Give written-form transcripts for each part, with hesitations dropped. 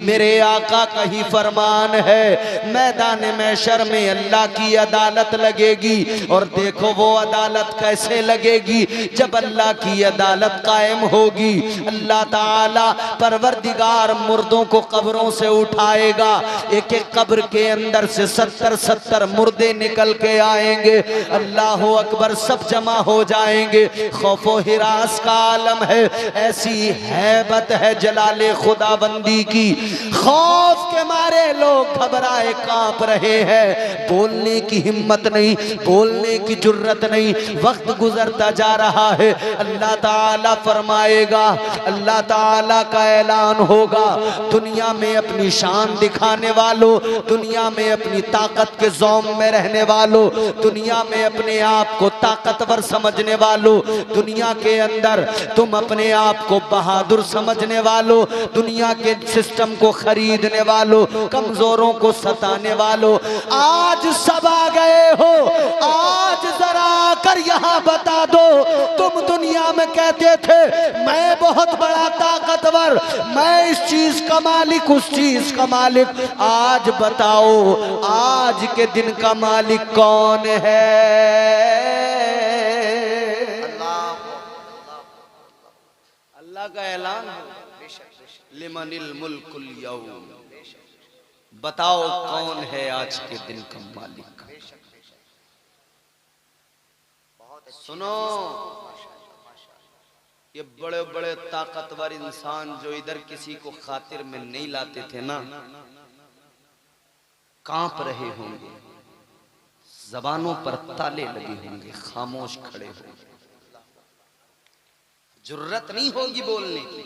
मेरे आका का ही फरमान है। मैदान महशर में अल्लाह की अदालत लगेगी और देखो वो अदालत कैसे लगेगी, जब अल्लाह की अदालत कायम होगी। अल्लाह ताला परवरदिगार मुर्दों को कब्रों से उठाएगा, एक एक कब्र के अंदर से 70-70 मुर्दे निकल के आएंगे। अल्लाह अकबर, सब जमा हो जाएंगे। खौफो हिरास का आलम है, ऐसी हैबत है जलाले खुदाबंदी की। खौफ के मारे लोग घबराए कांप रहे हैं, बोलने की हिम्मत नहीं, बोलने की जुर्रत नहीं। वक्त गुजरता जा रहा है। अल्लाह ताला फरमाएगा, अल्लाह ताला का ऐलान होगा, दुनिया में अपनी शान दिखाने वालों, दुनिया में अपनी ताकत के ज़ौम में रहने वालों, दुनिया में अपने आप को ताकतवर समझने वालों, दुनिया के अंदर तुम अपने आप को बहादुर समझने वालों, दुनिया के सिस्टम को खरीदने वालों, कमजोरों को सताने वालों, आज सब आ गए हो। आज जरा आकर यहाँ बता दो, तुम दुनिया में कहते थे मैं बहुत बड़ा ताकतवर, मैं इस चीज का मालिक, उस चीज का मालिक, आज बताओ आज के दिन का मालिक कौन है? अल्लाह का ऐलान है, लिमनिल मुल्कुल यौम, बताओ कौन है आज के दिन का मालिक। सुनो, ये बड़े बड़े ताकतवर इंसान जो इधर किसी को खातिर में नहीं लाते थे ना, कांप रहे होंगे, जबानों पर ताले लगे होंगे, खामोश खड़े होंगे, जुर्रत नहीं होगी बोलने की।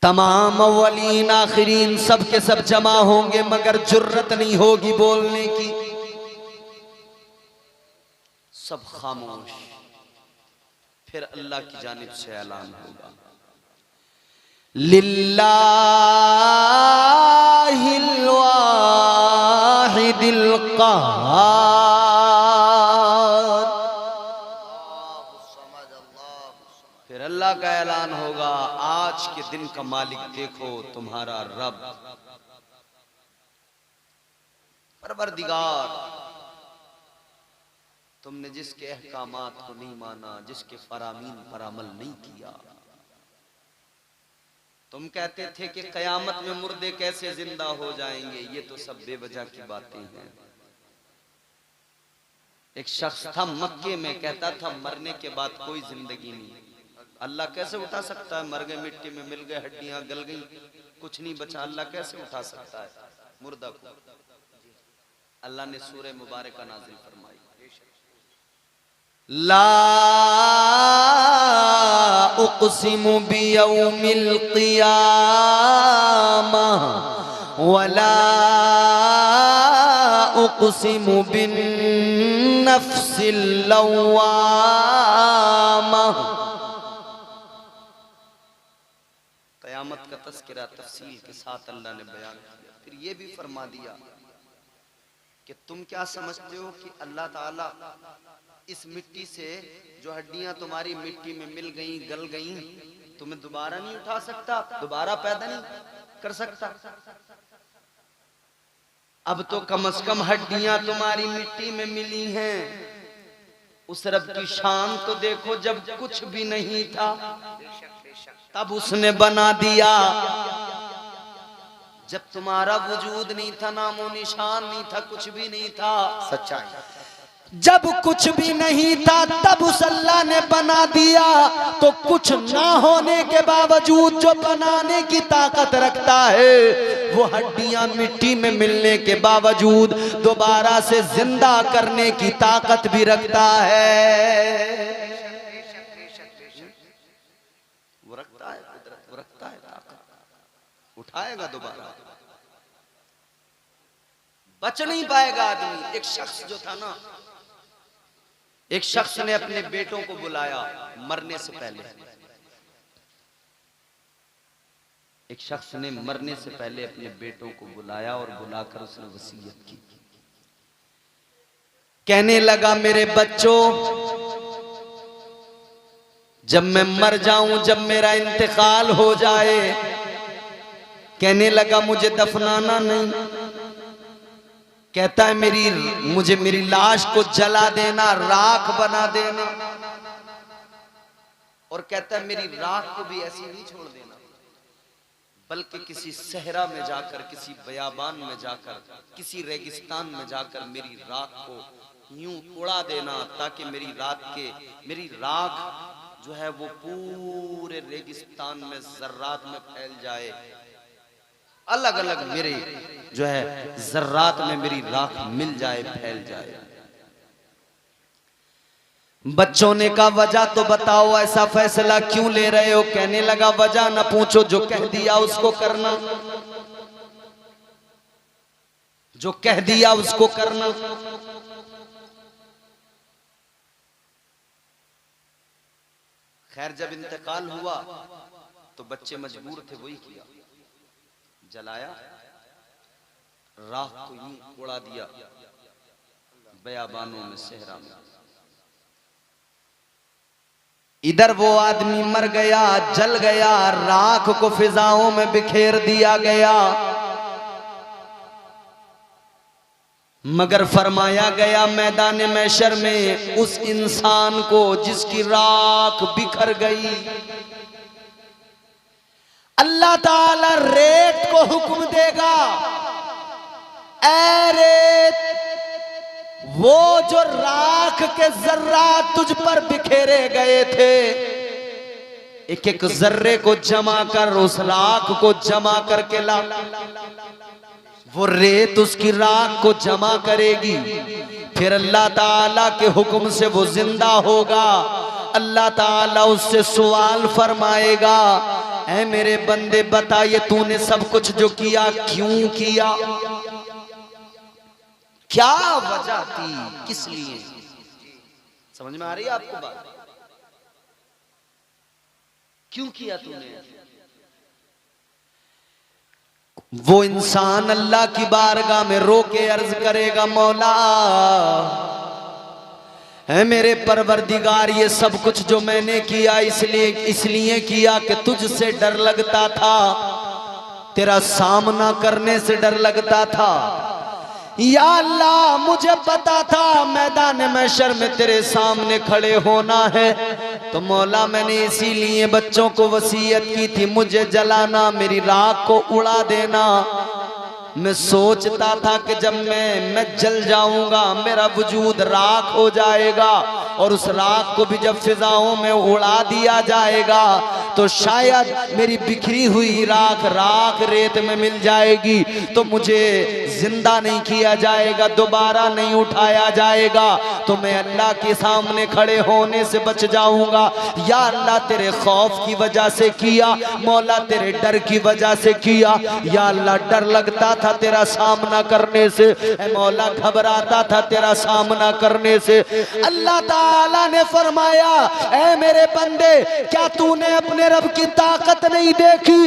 तमाम अव्वलीन आखिरीन सब के सब जमा होंगे, मगर जुर्रत नहीं होगी बोलने की। सब खामोश। फिर अल्लाह की जानिब से ऐलान होगा, लिल्लाहिल वाहिदिल क़हार। फिर अल्लाह का ऐलान होगा, आज के दिन का मालिक देखो तुम्हारा रब परवरदिगार। तुमने जिसके अहकामात को नहीं माना, जिसके फरामीन पर अमल नहीं किया। तुम कहते थे कि कयामत में मुर्दे कैसे जिंदा हो जाएंगे, ये तो सब बेवजह की बातें हैं। एक शख्स था मक्के में, कहता था मरने के बाद कोई जिंदगी नहीं। अल्लाह कैसे उठा सकता है? मर गए, मिट्टी में मिल गए, हड्डियां गल गई, कुछ नहीं बचा। अल्लाह कैसे उठा सकता है मुर्दा को? अल्लाह ने सूरह मुबारक नाज़िल फरमाई, ला उक़सिमु बियौमिल क़ियामह वला उक़सिमु बिन्नफ़्सिल लव्वामह। क़यामत का तज़किरा तफ़सील के साथ अल्लाह ने बयान किया। फिर ये भी फरमा दिया कि तुम क्या समझते हो कि अल्लाह ताला इस मिट्टी से, जो हड्डियां तुम्हारी मिट्टी में मिल गई, गल गई, तुम्हें दोबारा नहीं उठा सकता, दोबारा पैदा नहीं कर सकता? अब तो कम से कम हड्डियां तुम्हारी मिट्टी में मिली हैं। उस रब की शान तो देखो, जब कुछ भी नहीं था तब उसने बना दिया। जब तुम्हारा वजूद नहीं था, नामो निशान नहीं था, कुछ भी नहीं था। सच्चाई, जब कुछ भी नहीं था तब उस अल्लाह ने बना दिया। तो कुछ ना होने के बावजूद जो बनाने की ताकत रखता है, वो हड्डियां मिट्टी में मिलने के बावजूद दोबारा से जिंदा करने की ताकत भी रखता है। वो रखता है कुदरत, वो रखता है ताकत, उठाएगा दोबारा, बच नहीं पाएगा आदमी। एक शख्स जो था ना, एक शख्स ने अपने बेटों को बुलाया मरने से पहले। एक शख्स ने मरने से पहले अपने बेटों को बुलाया और बुलाकर उसने वसीयत की। कहने लगा, मेरे बच्चों, जब मैं मर जाऊं, जब मेरा इंतकाल हो जाए, कहने लगा मुझे दफनाना नहीं, कहता है मुझे मेरी लाश को जला देना, राख बना देना, और कहता है मेरी राख को भी ऐसी नहीं छोड़ देना, बल्कि किसी सहरा में जाकर, किसी बयाबान में जाकर, किसी रेगिस्तान में जाकर मेरी राख को यूं उड़ा देना, ताकि मेरी राख जो है वो पूरे रेगिस्तान में ज़र्रात में फैल जाए, अलग अलग मेरे जो है ज़र्रात में मेरी राख मिल जाए, फैल जाए। बच्चों ने कहा वजह तो बताओ, ऐसा फैसला क्यों ले रहे हो? कहने लगा वजह न पूछो, जो कह दिया उसको करना, जो कह दिया उसको करना। खैर जब इंतकाल हुआ तो बच्चे मजबूर थे, वही किया, जलाया, राख को यूं उड़ा दिया बयाबानों में, सहरा में। इधर वो आदमी मर गया, जल गया, राख को फिजाओं में बिखेर दिया गया, मगर फरमाया गया मैदान महशर में उस इंसान को जिसकी राख बिखर गई, अल्लाह ताला रेत को हुक्म देगा, ऐ रेत, वो जो राख के जर्रात तुझ पर बिखेरे गए थे, एक एक जर्रे को जमा कर, उस राख को जमा करके ला। वो रेत उसकी राख को जमा करेगी, फिर अल्लाह ताला के हुक्म से वो जिंदा होगा। अल्लाह ताला उससे सवाल फरमाएगा, ऐ मेरे बंदे बता, ये तूने सब कुछ जो किया क्यों किया? क्या वजह थी, किस लिए? समझ में आ रही है आपको बात? क्यों किया तूने? वो इंसान अल्लाह की बारगाह में रो के अर्ज करेगा, मौला है मेरे परवरदिगार, ये सब कुछ जो मैंने किया इसलिए किया कि तुझसे डर लगता था, तेरा सामना करने से डर लगता था। या अल्लाह मुझे पता था मैदान महशर में तेरे सामने खड़े होना है, तो मौला मैंने इसीलिए बच्चों को वसीयत की थी, मुझे जलाना, मेरी राख को उड़ा देना। मैं सोचता था कि जब मैं जल जाऊंगा, मेरा वजूद राख हो जाएगा, और उस राख को भी जब फिजाओं में उड़ा दिया जाएगा तो शायद मेरी बिखरी हुई राख रेत में मिल जाएगी, तो मुझे जिंदा नहीं किया जाएगा, दोबारा नहीं उठाया जाएगा, तो मैं अल्लाह के सामने खड़े होने से बच जाऊंगा। या अल्लाह तेरे खौफ की वजह से किया, मौला तेरे डर की वजह से किया। या अल्लाह डर लगता था तेरा सामना करने से, मौला घबराता था तेरा सामना करने से। अल्लाह ताला ने फरमाया, ऐ मेरे बंदे, क्या तूने अपने रब की ताकत नहीं देखी?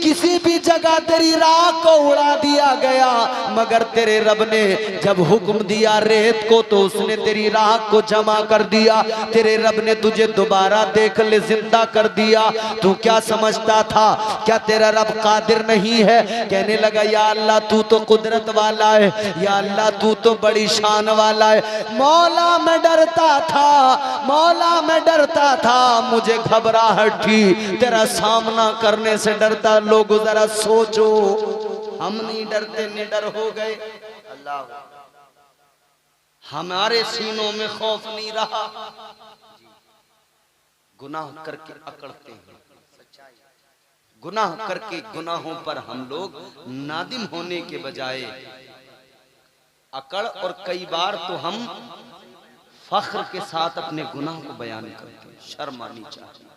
किसी भी जगह तेरी राख को उड़ा दिया गया, मगर तेरे रब ने जब हुक्म दिया रेत को, तो उसने तेरी राख को जमा कर दिया। तेरे रब ने तुझे दोबारा देख ले जिंदा कर दिया। तू क्या समझता था? क्या तेरा रब कादिर नहीं है? कहने लगा, या अल्लाह तू तो कुदरत वाला है, या अल्लाह तू तो बड़ी शान वाला है। मौला मैं डरता था, मौला मैं डरता था, मुझे घबराहट थी, तेरा सामना करने से डरता। लोग जरा सोचो, हम नहीं डरते, निडर हो गए। अल्लाह, हमारे सीनों में खौफ नहीं रहा, गुनाह करके अकड़ते हैं, गुनाह करके गुनाहों पर हम लोग नादिम होने के बजाय अकड़, और कई बार तो हम फख्र के साथ अपने गुनाह को बयान करते हैं। शर्म आनी चाहिए।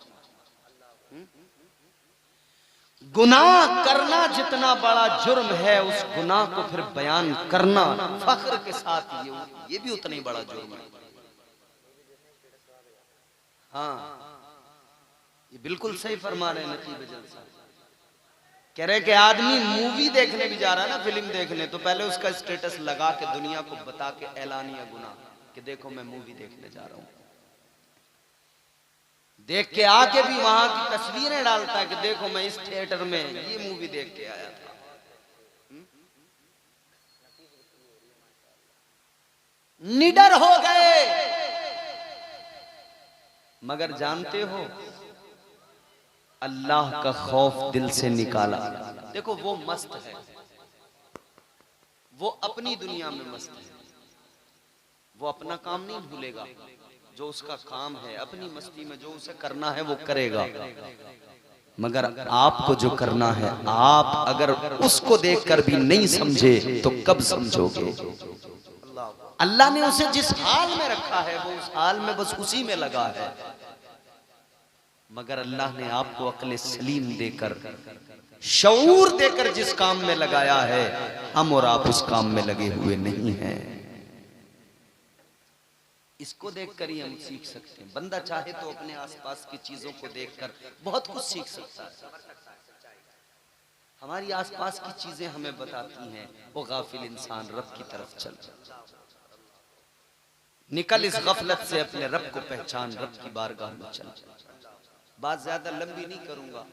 गुनाह करना जितना बड़ा जुर्म है, उस गुनाह को फिर बयान करना फख्र के साथ, ये भी उतना ही बड़ा जुर्म है। हाँ, ये बिल्कुल सही फरमा रहे हैं नकीब जल साहब। कह रहे कि आदमी मूवी देखने भी जा रहा है ना, फिल्म देखने, तो पहले उसका स्टेटस लगा के दुनिया को बता के ऐलानिया गुनाह कि देखो मैं मूवी देखने जा रहा हूं। देख के आके भी वहां की तस्वीरें डालता है कि देखो मैं इस थिएटर में ये मूवी देख के आया था। निडर हो गए। मगर जानते हो अल्लाह का खौफ दिल से निकाला। देखो वो मस्त है, वो अपनी दुनिया में मस्त है, वो अपना काम नहीं भूलेगा, जो उसका काम है अपनी मस्ती में जो उसे करना है वो करेगा। मगर आपको जो करना है, आप अगर उसको देखकर भी नहीं समझे तो कब समझोगे? अल्लाह ने उसे जिस हाल में रखा है वो उस हाल में बस उसी में लगा है। मगर अल्लाह ने आपको अक्ल सलीम देकर, शऊर देकर जिस काम में लगाया है, हम और आप उस काम में लगे हुए नहीं हैं। इसको देखकर ही हम सीख सकते हैं। बंदा चाहे तो अपने आसपास की चीजों को देखकर बहुत कुछ सीख सकता है। हमारी आसपास की चीजें हमें बताती हैं वो गाफिल इंसान रब की तरफ चल, निकल इस गफलत से, अपने रब को पहचान, रब की बारगाह में चल। बात ज्यादा लंबी नहीं करूंगा,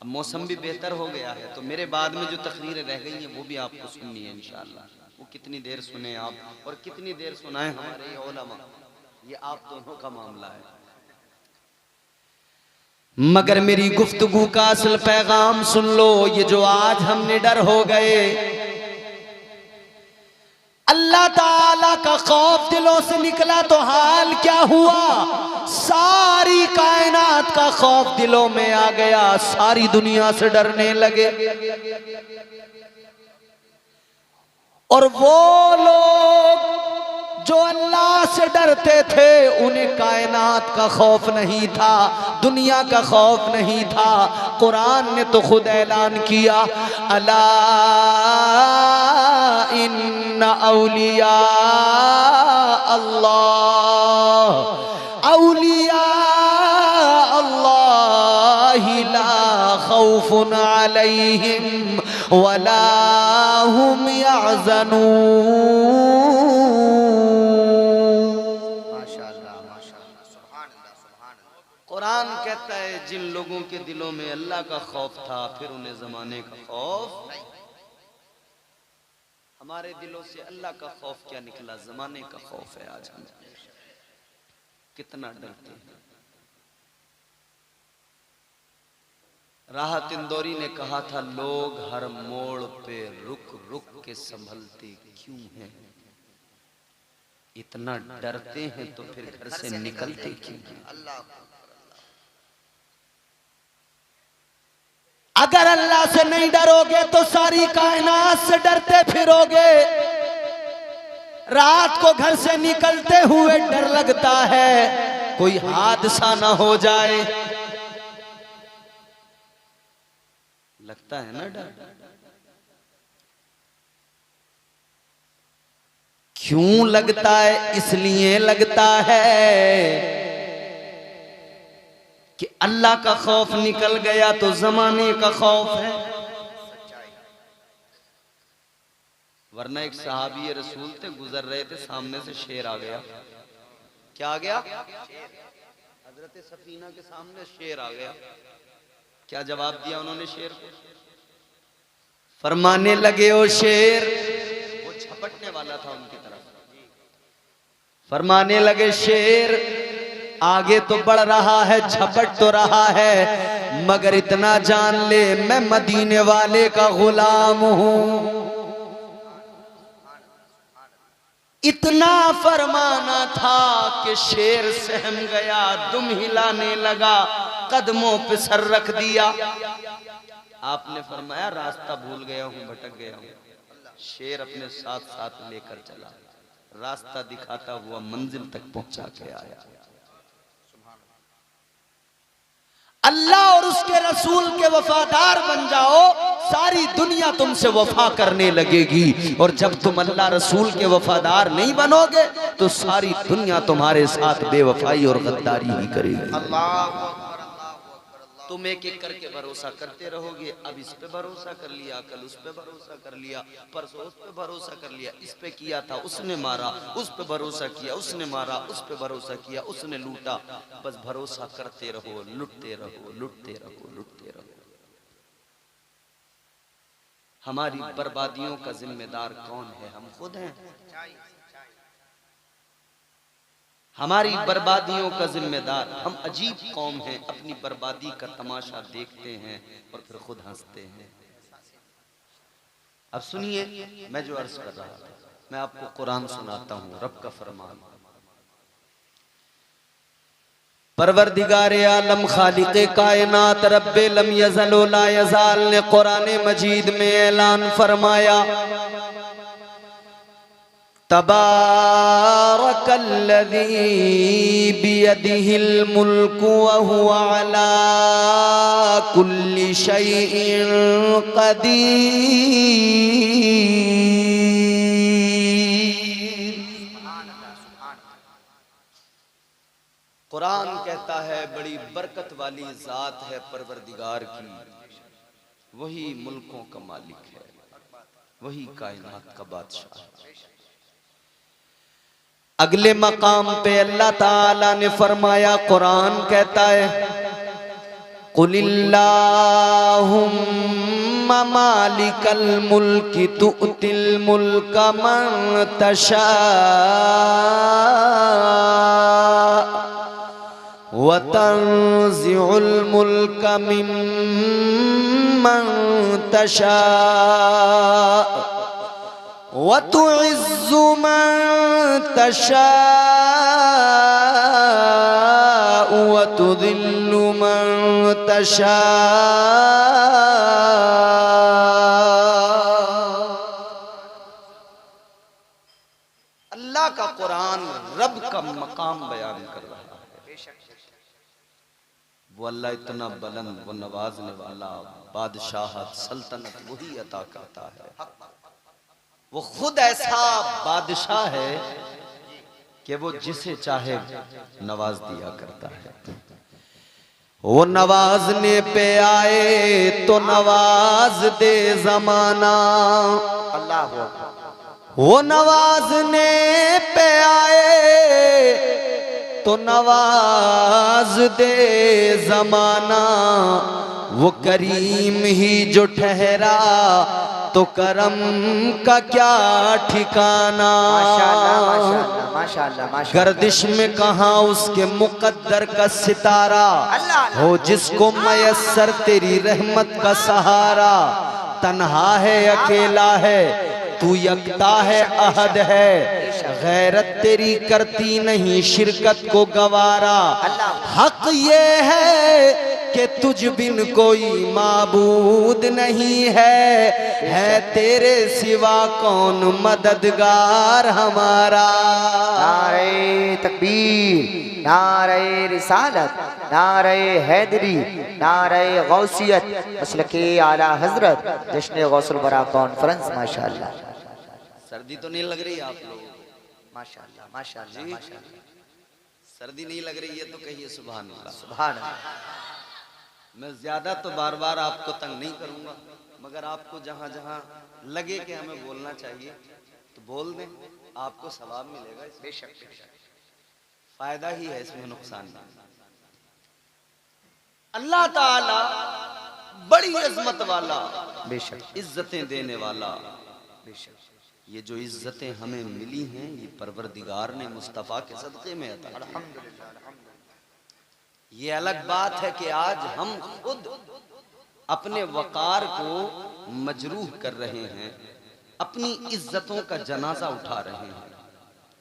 अब मौसम भी बेहतर हो गया है तो मेरे बाद में जो तकरीरें रह गई हैं वो भी आपको सुननी है इंशाअल्लाह। वो कितनी देर सुने आप और कितनी देर सुनाए हमारे ये उलमा, ये आप दोनों का मामला है। मगर मेरी गुफ्तगू का असल पैगाम सुन लो। ये जो आज हम निडर हो गए, अल्लाह ताला का खौफ दिलों से निकला तो हाल क्या हुआ? सारी कायनात का खौफ दिलों में आ गया, सारी दुनिया से डरने लगे। और वो लोग जो अल्लाह से डरते थे उन्हें कायनात का खौफ नहीं था, दुनिया का खौफ नहीं था। कुरान ने तो खुद ऐलान किया, अला इन्ना औलिया अल्लाह, औलिया अल्लाह ला खौफुन अलैहिम वला हुम यहज़नून। कुरान कहता है जिन लोगों के दिलों में अल्लाह का खौफ था फिर उन्हें जमाने का खौफ नहीं। हमारे दिलों से अल्लाह का खौफ क्या निकला? जमाने का खौफ है। आज हम कितना डरते हैं। राहत इंदौरी ने कहा था, लोग हर मोड़ पे रुक रुक के संभलते क्यों हैं? इतना डरते हैं तो फिर घर से निकलते क्यों हैं? अगर अल्लाह से नहीं डरोगे तो सारी कायनात से डरते फिरोगे। रात को घर से निकलते हुए डर लगता है कोई हादसा ना हो जाए, लगता है ना डर। क्यों लगता है? इसलिए लगता है कि अल्लाह का खौफ निकल गया तो जमाने का खौफ है। वरना एक सहाबी रसूल थे, गुजर रहे थे, सामने से शेर आ गया। क्या आ गया? हजरत सफीना के सामने शेर आ गया। क्या जवाब दिया उन्होंने शेर को? फरमाने लगे, ओ शेर, वो झपटने वाला था उनकी तरफ। फरमाने लगे, शेर आगे तो बढ़ रहा है, झपट तो रहा है, मगर इतना जान ले मैं मदीने वाले का गुलाम हूं। इतना फरमाना था कि शेर सहम गया, दुम हिलाने लगा, कदमों पे सर रख दिया। आपने फरमाया रास्ता भूल गया हूं, भटक गया हूं। शेर अपने साथ साथ लेकर चला, रास्ता दिखाता हुआ मंजिल तक पहुंचा के आया। अल्लाह और उसके रसूल के वफादार बन जाओ, सारी दुनिया तुमसे वफा करने लगेगी। और जब तुम अल्लाह रसूल के वफादार नहीं बनोगे तो सारी दुनिया तुम्हारे साथ बेवफाई और गद्दारी ही करेगी। तुम एक एक करके भरोसा करते रहोगे। अब इस पे भरोसा कर लिया, कल उस पे भरोसा कर लिया, परसों उस पे भरोसा कर लिया, इस पे किया था उसने मारा, उस पे भरोसा किया उसने मारा, उस पे भरोसा किया उसने लूटा। बस भरोसा करते रहो, लुटते रहो, लुटते रहो, लुटते रहो। हमारी बर्बादियों का जिम्मेदार कौन है? हम खुद हैं। हमारी बर्बादियों का जिम्मेदार हम। अजीब कौम है, अपनी बर्बादी का तमाशा देखते हैं और फिर खुद हंसते हैं। अब सुनिए, मैं जो अर्ज कर रहा था, मैं आपको कुरान सुनाता हूं, रब का फरमान। परवरदिगारे आलम खालिक़े कायनात रब्बे लम यज़ल व ला यज़ाल ने कुरान मजीद में ऐलान फरमाया, तबारकल्लज़ी बियदिहिल मुल्कु व हुवा अला कुल्लि शैइन क़दीर। कुरान कहता है बड़ी बरकत वाली जात है परवरदिगार की, वही मुल्कों का मालिक है, वही कायनात का बादशाह है। अगले मकाम पे अल्लाह ताला ने फरमाया, कुरान कहता है, कुलिल्लाहुम्मा मालिकल मुल्की तुअतिल मुल्का मन तशा व तंज़िउल मुल्का मिम्मन तशा व तुइज़्ज़ु मन तशा व तुज़िल्लु मन तशा। अल्लाह का कुरान रब का मकाम बयान कर रहा है। वो अल्लाह इतना बुलंद, वो नवाजने वाला, बादशाहत सल्तनत वही अता करता है। वो खुद ऐसा बादशाह है कि वो जिसे चाहे नवाज दिया करता है। वो नवाजने पे आए तो नवाज दे जमाना, अल्लाह। वो नवाजने पे आए तो नवाज दे जमाना, वो करीम ही जो ठहरा तो करम का क्या ठिकाना। माशाअल्लाह माशाअल्लाह माशाअल्लाह माशाअल्लाह। गर्दिश में कहाँ उसके मुकद्दर का सितारा हो, जिसको मयस्सर तेरी रहमत का सहारा। तन्हा है अकेला है तू, यकता है अहद है, गैरत तेरी करती नहीं शिरकत को गवारा। हक ये है कि तुझ बिन कोई माबूद नहीं है तेरे सिवा कौन मददगार हमारा। नारे तकबीर, नारे रिसालत, नारे हैदरी, नारे गौसियत, मसलके आला हजरत, जश्न गौसुल बरा कॉन्फ्रेंस। माशाअल्लाह। सर्दी तो नहीं लग रही आप लोग? माशाअल्लाह माशाअल्लाह माशाअल्लाह। सर्दी नहीं लग रही है तो कहिए सुभान अल्लाह। सुभान अल्लाह। मैं ज्यादा तो बार बार आपको तंग नहीं करूंगा, मगर आपको जहां जहां लगे कि हमें बोलना चाहिए तो बोल दें, आपको सवाब मिलेगा। बेशक बेशक, फायदा ही है, इसमें नुकसान नहीं। अल्लाह ताला बड़ी इज्जत वाला, बेशक इज्जतें देने वाला। बेशक ये जो इज्जतें हमें मिली हैं ये परवरदिगार ने मुस्तफ़ा के सदक़े में अता की। अल्हम्दुलिल्लाह। ये अलग बात है कि आज हम खुद अपने वकार को मजरूह कर रहे हैं, अपनी इज्जतों का जनाजा उठा रहे हैं।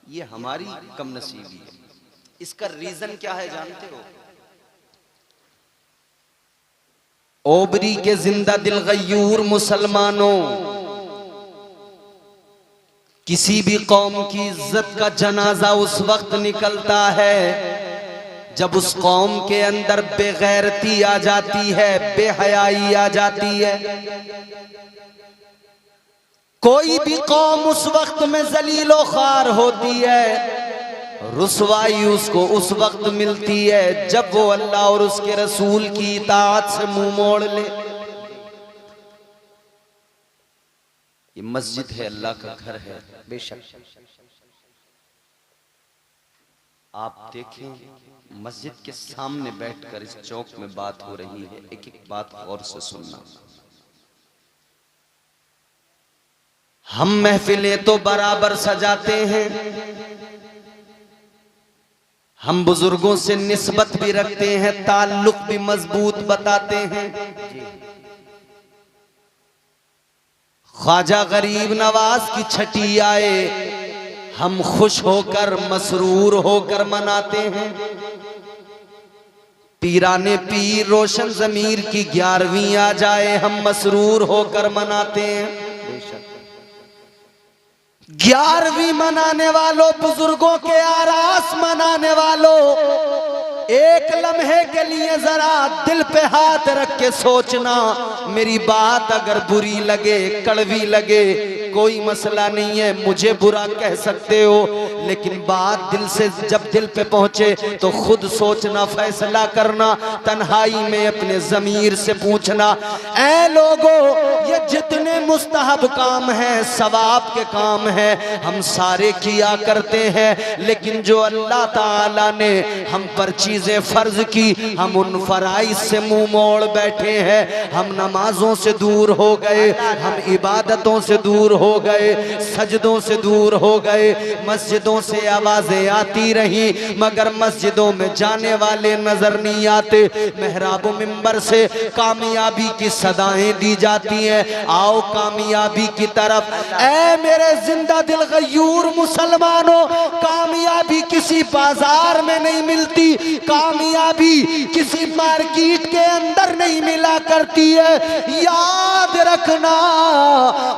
ये हमारी कमनसीबी है। इसका रीजन क्या है जानते हो? ओबरी के जिंदा दिल गयूर मुसलमानों, किसी भी कौम की इज्जत का जनाजा उस वक्त निकलता है जब उस कौम के अंदर बेगैरती आ जाती है, बेहयाई आ जाती है। कोई भी कौम उस वक्त में जलीलो ख्वार होती है, रुसवाई उसको उस वक्त मिलती है जब वो अल्लाह और उसके रसूल की इताअत से मुंह मोड़ ले। ये मस्जिद है, अल्लाह का घर है। बेशक आप देखें मस्जिद के सामने बैठकर इस चौक में बात हो रही है, एक एक बात गौर से सुनना। हम महफिलें तो बराबर सजाते हैं, हम बुजुर्गों से निस्बत भी रखते हैं, ताल्लुक भी मजबूत बताते हैं। ख्वाजा गरीब नवाज की छठी आए, हम खुश होकर मसरूर होकर मनाते हैं। पीराने पीर रोशन जमीर की 11वीं आ जाए, हम मसरूर होकर मनाते हैं। 11वीं मनाने वालों, बुजुर्गों के आरास मनाने वालों, एक लम्हे के लिए जरा दिल पे हाथ रख के सोचना, मेरी बात अगर बुरी लगे, कड़वी लगे, कोई मसला नहीं है, मुझे बुरा कह सकते हो, लेकिन बात दिल से जब दिल पे पहुंचे तो खुद सोचना, फैसला करना, तन्हाई में अपने ज़मीर से पूछना। ऐ लोगों, ये जितने मुस्तहब काम हैं, सवाब के काम हैं, हम सारे किया करते हैं, लेकिन जो अल्लाह ताला ने हम पर चीजें फर्ज की, हम उन फराइज से मुंह मोड़ बैठे हैं। हम नमाजों से दूर हो गए, हम इबादतों से दूर हो गए, सजदों से दूर हो गए। मस्जिदों से आवाजें आती रही मगर मस्जिदों में जाने वाले नजर नहीं आते। मेहराब मिंबर से कामयाबी की सदाएं दी जाती हैं, आओ कामयाबी की तरफ। ऐ मेरे जिंदा दिल गयूर मुसलमानों, कामयाबी किसी बाजार में नहीं मिलती, कामयाबी किसी मार्केट के अंदर नहीं मिला करती है। याद रखना,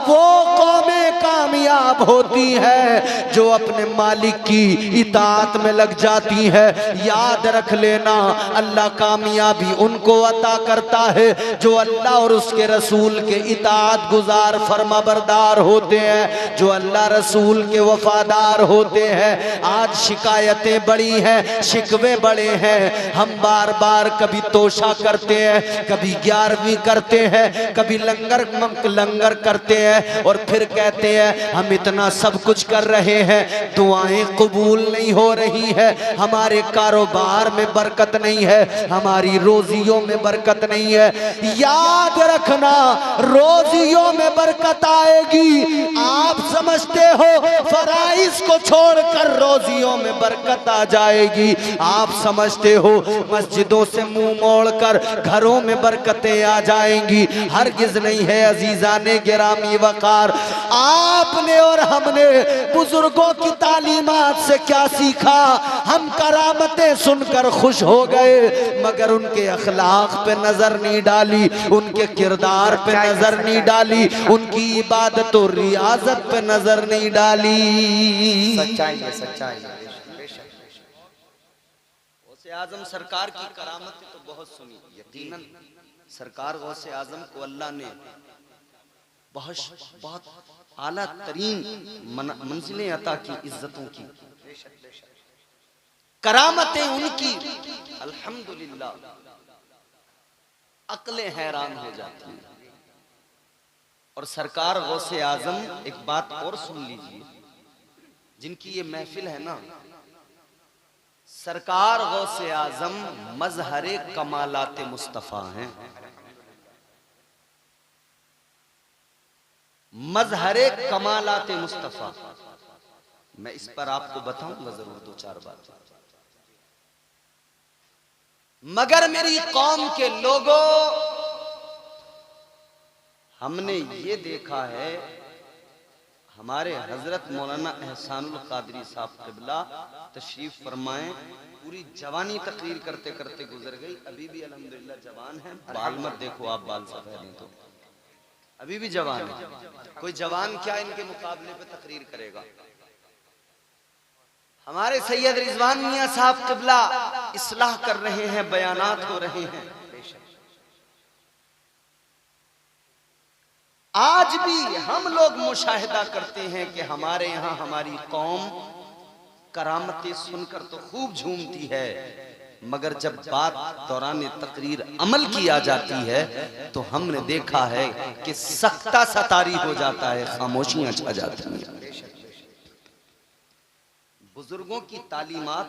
वो कौमें कामयाब होती है जो अपने मालिक की इताअत में लग जाती है। याद रख लेना, अल्लाह कामयाबी उनको अता करता है जो अल्लाह और उसके रसूल के इताअत गुजार फरमाबरदार होते हैं, जो अल्लाह रसूल के वफादार होते हैं। आज शिकायतें बड़ी हैं, शिकवे बड़े हैं, हम बार बार कभी तोशा करते हैं, कभी 11वीं करते हैं, कभी लंगर करते हैं और फिर कहते हैं हम इतना सब कुछ कर रहे हैं, दुआएं कबूल नहीं हो रही है, हमारे कारोबार में बरकत नहीं है, हमारी रोजियों में बरकत नहीं है। याद रखना, रोजियों में बरकत आएगी। आप समझते हो फराइज को छोड़कर रोजियों में बरकत आ जाएगी, आप समझते हो मस्जिदों से मुंह मोड़कर घरों में बरकतें आ जाएंगी। हरगिज नहीं है अजीजाने गिरामी वकार। आपने और हमने बुजुर्गों की तालीमात से क्या सीखा? हम करामतें सुनकर खुश हो गए मगर उनके अखलाक पे नजर नहीं डाली, उनके किरदार पे नजर नहीं डाली, उनकी इबादत और रियाजत पे नजर नहीं डाली। सच्चाई है, सच्चाई है। गौसे आजम सरकार की करामतें तो बहुत सुनी, यकीनन सरकार गौसे आजम को अल्लाह ने बहुत आला तरीन मंजिलें अता की, इज्जतों की, करामतें उनकी अल्हम्दुलिल्लाह अक्लें हैरान हो जाती हैं। और सरकार गौसे आजम, एक बात और सुन लीजिए, जिनकी ये महफिल है ना, सरकार गौसे आजम मजहरे कमालाते मुस्तफा हैं, मजहरे कमालाते मुस्तफा। मैं इस पर आपको बताऊंगा जरूर 2-4 बात, मगर मेरी कौम के लोगों, हमने ये देखा है, हमारे हजरत मौलाना एहसानुल कादरी साहब क़िबला तशरीफ फरमाएं, पूरी जवानी तकरीर करते करते गुजर गई, अभी भी अल्हम्दुलिल्लाह जवान है। बाल मत देखो आप, बाल सफेद हैं तो अभी भी जवान है। कोई जवान क्या इनके मुकाबले पे तकरीर करेगा। हमारे सैयद रिजवान मियां साहब क़िबला इस्लाह कर रहे हैं, बयानात हो रहे हैं। आज भी हम लोग मुशाहिदा करते हैं कि हमारे यहाँ हमारी कौम करामतें सुनकर तो खूब झूमती है, मगर जब बात दौरान तकरीर अमल किया जाती है तो हमने देखा है कि सख्ता सतारी हो जाता है, खामोशियां छा जाती हैं। बुजुर्गों की तालीमात,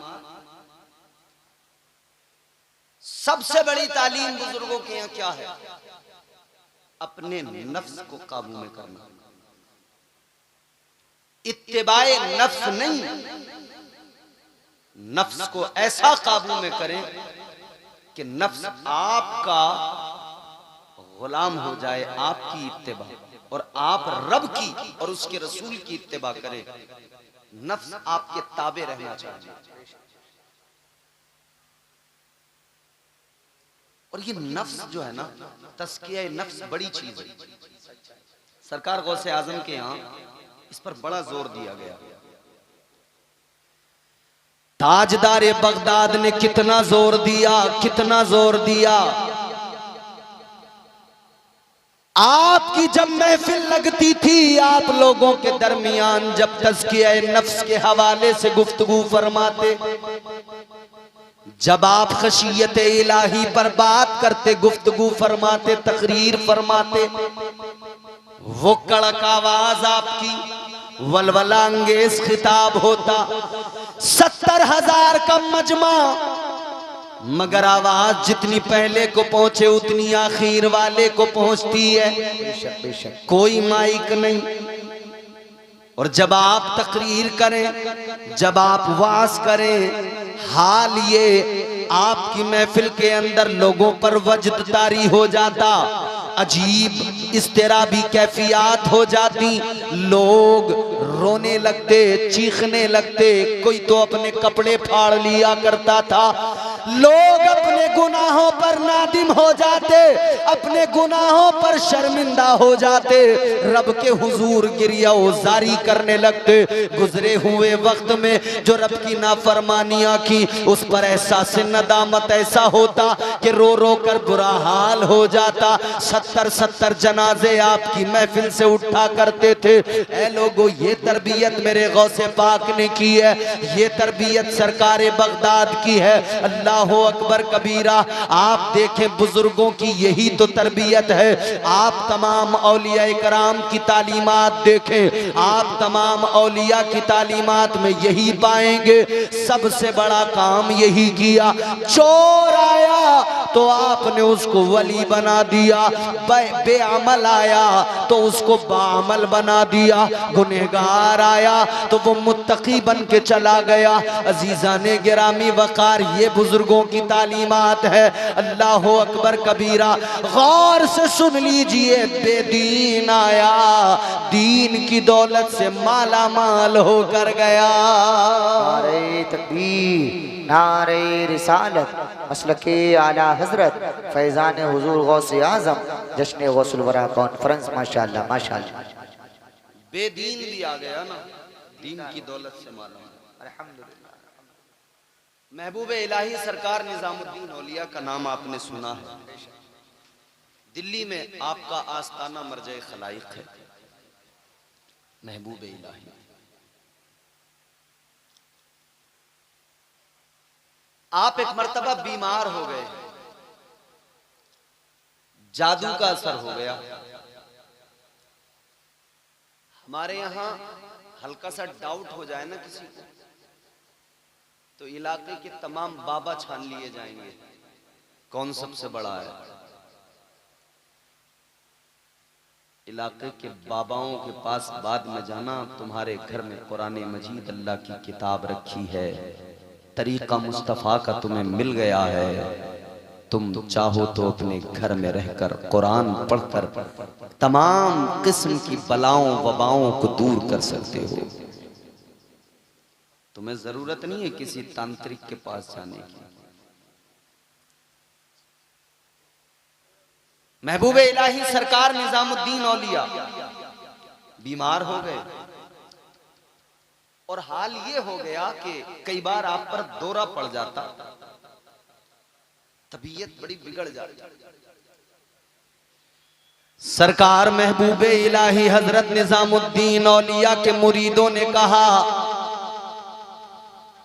सबसे बड़ी तालीम बुजुर्गों के यहाँ क्या है? अपने नफ्स को काबू में करना, इत्तिबाए नफ्स नहीं, नफ्स को ऐसा काबू में करें कि नफ्स आपका गुलाम हो जाए, आपकी इत्तिबा, और आप रब की और उसके रसूल की इत्तिबा करें। नफ्स आपके ताबे रहना चाहिए। और ये नफ्स जो है ना, तस्किया नफ्स बड़ी चीज है। सरकार गौसे आजम के यहाँ इस पर बड़ा जोर दिया गया। ताजदारे बगदाद ने कितना जोर दिया, कितना जोर दिया। आपकी जब महफिल लगती थी, आप लोगों के दरमियान जब तज़किया नफ्स के हवाले से गुफ्तगू फरमाते, जब आप खशियत इलाही पर बात करते, गुफ्तगू फरमाते, तकरीर फरमाते, वो कड़क आवाज आपकी वलवला अंगेज खिताब होता। 70,000 का मजमा, मगर आवाज जितनी पहले को पहुंचे उतनी आखिर वाले को पहुंचती है। बेशक बेशक। कोई माइक नहीं। और जब आप तकरीर करें, जब आप वाज करें, हाल ये आपकी महफिल के अंदर लोगों पर वजद तारी हो जाता, अजीब इस्तिराबी कैफियत हो जाती, लोग रोने लगते, चीखने लगते, कोई तो अपने कपड़े फाड़ लिया करता था, लोग अपने गुनाहों पर नादिम हो जाते, अपने गुनाहों पर शर्मिंदा हो जाते, रब के हुजूर गिरिया जारी करने लगते। गुजरे हुए वक्त में जो रब की नाफरमानियां की, उस पर एहसास नदामत ऐसा होता कि रो रो कर बुरा हाल हो जाता। 70 जनाजे आपकी महफिल से उठा करते थे। ऐ लोगों, ये तरबियत मेरे गौसे पाक ने की है, ये तरबियत सरकारे बगदाद की है। अल्लाह अकबर कबीरा। आप देखें बुजुर्गों की यही तो तरबियत है। आप तमाम औलिया कराम की तालीमात देखें, आप तमाम औलिया की तालीमात में यही पाएंगे। सबसे बड़ा काम यही किया। चोर आया तो आपने उसको वली बना दिया, बेअमल आया तो उसको बाअमल बना दिया, गुनहगार आया तो वो मुत्तकी बन के चला गया। अजीजाने गिरामी वकार, ये बुजुर्गों की तालीमात है। अल्लाह अकबर कबीरा। गौर से सुन लीजिए, बेदीन आया, दीन की दौलत से माला माल होकर गया। नारे तकबीर, नारे रिसालत, मसलके आला हजरत, फैजान हुजूर गौसे आजम, जश्न गौसुल वरा कॉन्फ्रेंस। माशाअल्लाह माशाअल्लाह। बेदीन भी आ गया ना, दीन की दौलत से माला। अल्हम्दुलिल्लाह। महबूब इलाही सरकार निजामुद्दीन औलिया का नाम आपने सुना है। दिल्ली में आपका आस्ताना मर्जे खलाइक है, महबूब इलाही। आप एक मर्तबा बीमार हो गए, जादू का असर हो गया। हमारे यहां हल्का सा डाउट हो जाए ना किसी को, तो इलाके के तमाम बाबा छान लिए जाएंगे, कौन सबसे बड़ा है। इलाके के बाबाओं के पास बाद में जाना, तुम्हारे घर में कुरान मजीद अल्लाह की किताब रखी है, तरीका मुस्तफ़ा का तुम्हें मिल गया है, तुम चाहो तो अपने घर में रहकर कुरान पढ़कर तमाम किस्म की बलाओं वबाओं को दूर कर सकते हो। तुम्हें जरूरत नहीं है किसी तांत्रिक के पास जाने की। महबूब इलाही सरकार निजामुद्दीन औलिया बीमार हो गए, और हाल ये हो गया कि कई बार आप पर दौरा पड़ जाता, तबीयत बड़ी बिगड़ जाती। सरकार महबूब इलाही हजरत निजामुद्दीन औलिया के मुरीदों ने कहा,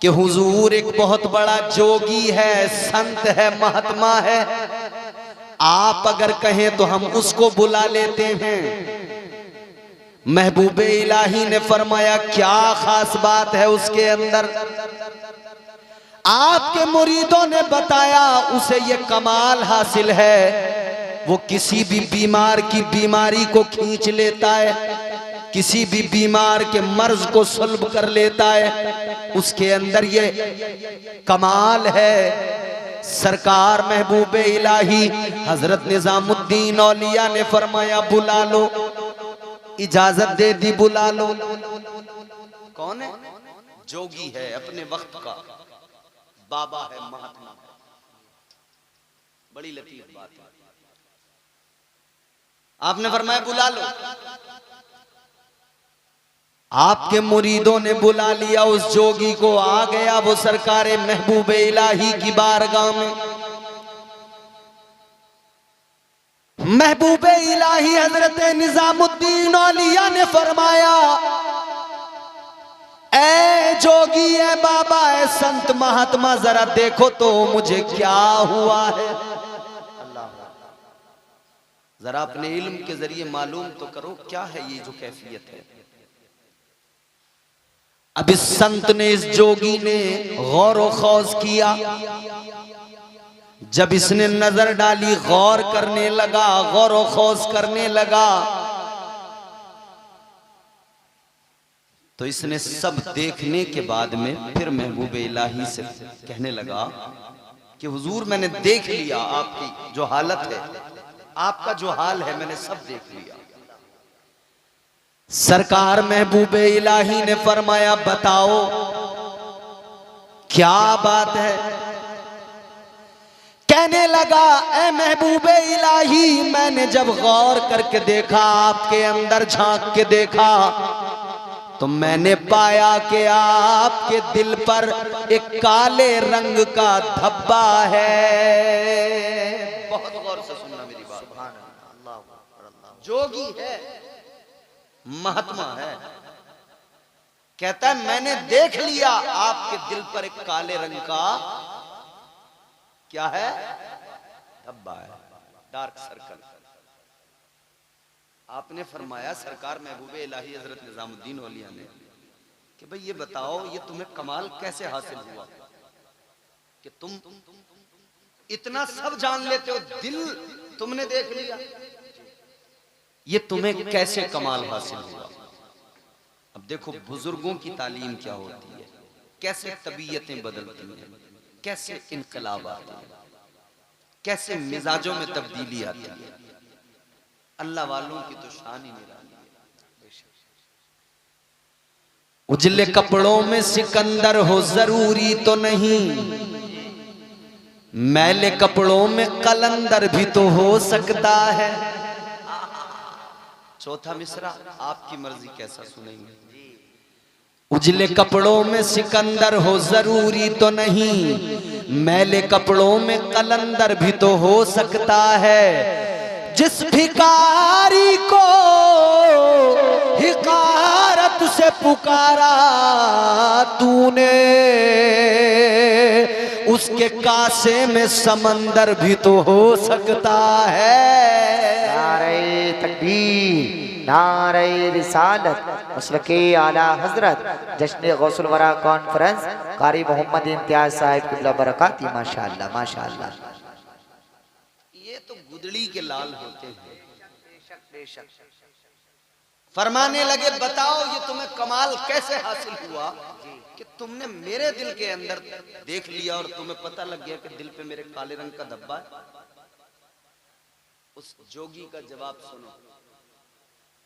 कि हुजूर एक बहुत बड़ा जोगी है, संत है, महात्मा है, आप अगर कहें तो हम उसको बुला लेते हैं। महबूबे इलाही ने फरमाया क्या खास बात है उसके अंदर? आपके मुरीदों ने बताया उसे ये कमाल हासिल है, वो किसी भी बीमार की बीमारी को खींच लेता है, किसी भी बीमार के मर्ज को सुल्ब कर लेता है, उसके अंदर ये कमाल है। सरकार महबूबे इलाही हजरत निजामुद्दीन औलिया ने फरमाया बुला लो, इजाजत दे दी, बुला लो। कौन है? जोगी है, अपने वक्त का बाबा है, महात्मा है। बड़ी लतीफ बात है। आपने फरमाया बुला लो। आपके मुरीदों ने बुला लिया उस जोगी को, आ गया वो सरकारे महबूबे इलाही की बारगाह में। महबूबे इलाही हजरत निजामुद्दीन औलिया ने फरमाया ऐ जोगी, है बाबा, है संत महात्मा, जरा देखो तो मुझे क्या हुआ है। जरा अपने इल्म के जरिए मालूम तो करो क्या है ये जो कैफियत है। अब इस संत ने, इस जोगी ने गौर व खौज किया। जब इसने नजर डाली, गौर करने लगा, गौर व खौज करने लगा, तो इसने सब देखने के बाद में फिर महबूबे इलाही से कहने लगा कि हुजूर मैंने देख लिया आपकी जो हालत है, आपका जो हाल है मैंने सब देख लिया। सरकार महबूबे इलाही ने फरमाया बताओ क्या बात है। कहने लगा ए महबूबे इलाही, मैंने जब गौर करके देखा, आपके अंदर झांक के देखा, तो मैंने पाया कि आपके दिल पर एक काले रंग का धब्बा है। बहुत गौर से सुनना मेरी बात। जोगी है, महात्मा है, कहता है मैंने देख लिया आपके दिल पर एक काले रंग का क्या है, धब्बा है, डार्क सर्कल। आपने फरमाया सरकार महबूबे इलाही हजरत निजामुद्दीन औलिया ने कि भाई ये बताओ ये तुम्हें कमाल कैसे हासिल हुआ कि तुम इतना सब जान लेते हो, दिल तुमने देख लिया, ये तुम्हें कैसे कमाल हासिल हुआ। अब देखो बुजुर्गों की तालीम क्या होती है, कैसे तबीयतें बदलती हैं, कैसे इनकलाब आते हैं, कैसे मिजाजों में तब्दीली आती है। अल्लाह वालों की तो शान ही निराली है। उजले कपड़ों में सिकंदर हो जरूरी तो नहीं, मैले कपड़ों में कलंदर भी तो हो सकता है। चौथा मिसरा आपकी मर्जी कैसा सुनेंगे। उजले कपड़ों में सिकंदर हो जरूरी तो नहीं, मैले कपड़ों में कलंदर भी तो हो सकता है। जिस भिखारी को हिकारत से पुकारा तूने, उसके कासे में समंदर भी तो हो सकता है। नारे तकबीर, नारे रिसालत, मसलके आला हजरत, जश्न गौसुल वरा कॉन्फ्रेंस, कारी मोहम्मद इम्तियाज साहिब किबला बरकाती। माशाअल्लाह माशाअल्लाह। ये तो गुदड़ी के लाल होते हैं। फरमाने लगे बताओ ये तुम्हें कमाल कैसे हासिल हुआ कि तुमने मेरे दिल के अंदर देख लिया और तुम्हें पता लग गया कि दिल पे मेरे काले रंग का धब्बा है। उस जोगी का जवाब सुनो।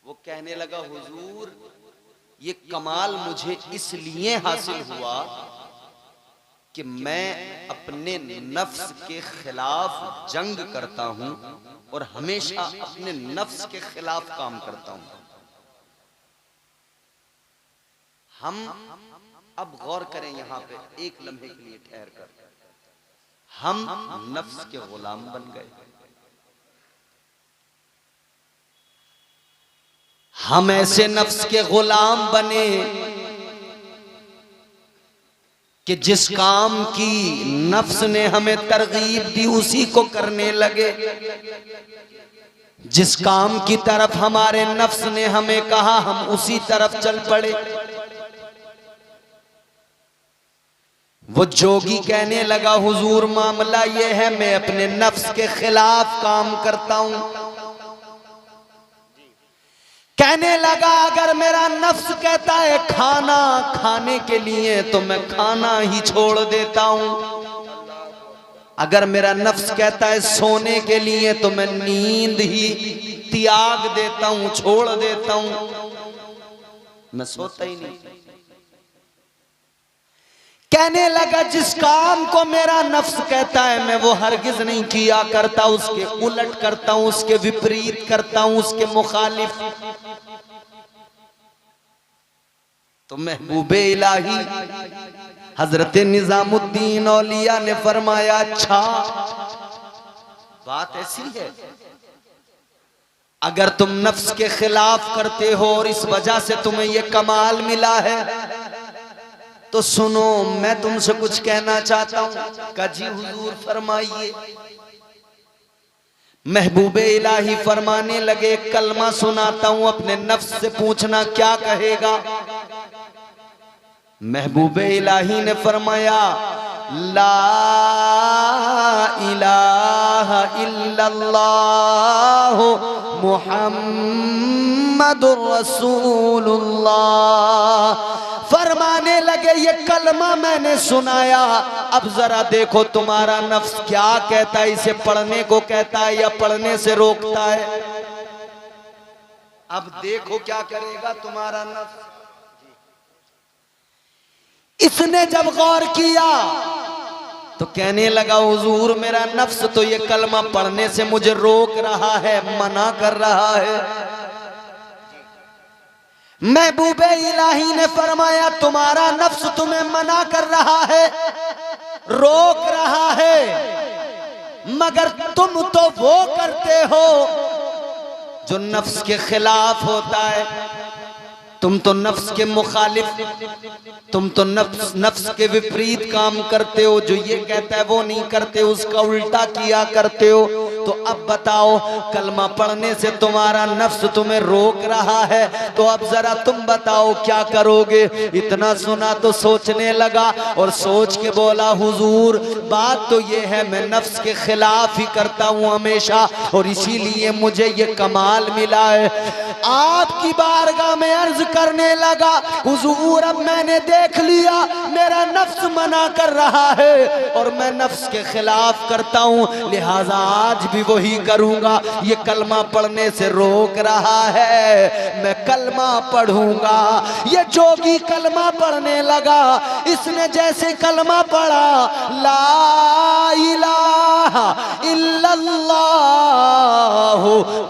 वो कहने लगा हुजूर ये कमाल मुझे इसलिए हासिल हुआ कि मैं अपने नफ्स के खिलाफ जंग करता हूं और हमेशा अपने नफ्स के खिलाफ काम करता हूं। हम अब गौर करें यहां पे एक लम्हे के लिए ठहर कर, हम नफ्स के गुलाम बन गए। हम ऐसे नफ्स के गुलाम बने कि जिस काम की नफ्स ने हमें तरगीब दी उसी को करने लगे, जिस काम की तरफ हमारे नफ्स ने हमें कहा हम उसी तरफ चल पड़े। वो जोगी कहने लगा हुजूर मामला ये है, मैं अपने नफ्स के खिलाफ काम करता हूं। कहने लगा अगर मेरा नफ्स कहता है खाना खाने के लिए तो मैं खाना ही छोड़ देता हूं, अगर मेरा नफ्स कहता है सोने के लिए तो मैं नींद ही त्याग देता हूं, छोड़ देता हूं, मैं सोता ही नहीं। कहने लगा जिस काम को मेरा नफ्स कहता है मैं वो हरगिज नहीं किया करता, उसके उलट करता हूं, उसके विपरीत करता हूं, उसके मुखालिफ। तो महबूबे इलाही हजरत निजामुद्दीन औलिया ने फरमाया अच्छा बात ऐसी है, अगर तुम नफ्स के खिलाफ करते हो और इस वजह से तुम्हें यह कमाल मिला है तो सुनो मैं तुमसे कुछ कहना चाहता हूं। काजी हुजूर फरमाइए। महबूबे इलाही फरमाने लगे कलमा सुनाता हूं, अपने नफ्स से पूछना क्या कहेगा। महबूबे इलाही ने फरमाया ला इलाहा इल्लल्लाह मुहम्मदुर रसूलुल्लाह। फरमाने लगे ये कलमा मैंने सुनाया, अब जरा देखो तुम्हारा नफ्स क्या कहता है, इसे पढ़ने को कहता है या पढ़ने से रोकता है। अब देखो क्या करेगा तुम्हारा नफ्स। इसने जब गौर किया तो कहने लगा हुजूर मेरा नफ्स तो ये कलमा पढ़ने से मुझे रोक रहा है, मना कर रहा है। महबूबे इलाही ने फरमाया तुम्हारा नफ्स तुम्हें मना कर रहा है, रोक रहा है, मगर तुम तो वो करते हो जो नफ्स के खिलाफ होता है। तुम तो नफ्स के मुखालिफ, तुम तो नफ्स के विपरीत काम करते हो, जो ये कहता है वो नहीं करते, उसका उल्टा किया करते हो। तो अब बताओ कलमा पढ़ने से तुम्हारा नफ्स तुम्हें रोक रहा है, तो अब जरा तुम बताओ क्या करोगे। इतना सुना तो सोचने लगा और सोच के बोला हुजूर बात तो ये है मैं नफ्स के खिलाफ ही करता हूँ हमेशा, और इसीलिए मुझे ये कमाल मिला है। आपकी बारगाह में अर्ज करने लगा हुजूर अब मैंने देख लिया मेरा नफ्स मना कर रहा है और मैं नफ्स के खिलाफ करता हूँ, लिहाजा आज भी वही करूंगा। ये कलमा पढ़ने से रोक रहा है, मैं कलमा पढ़ूंगा। ये जोगी कलमा पढ़ने लगा, इसने जैसे कलमा पढ़ा ला इलाहा इल्लल्लाह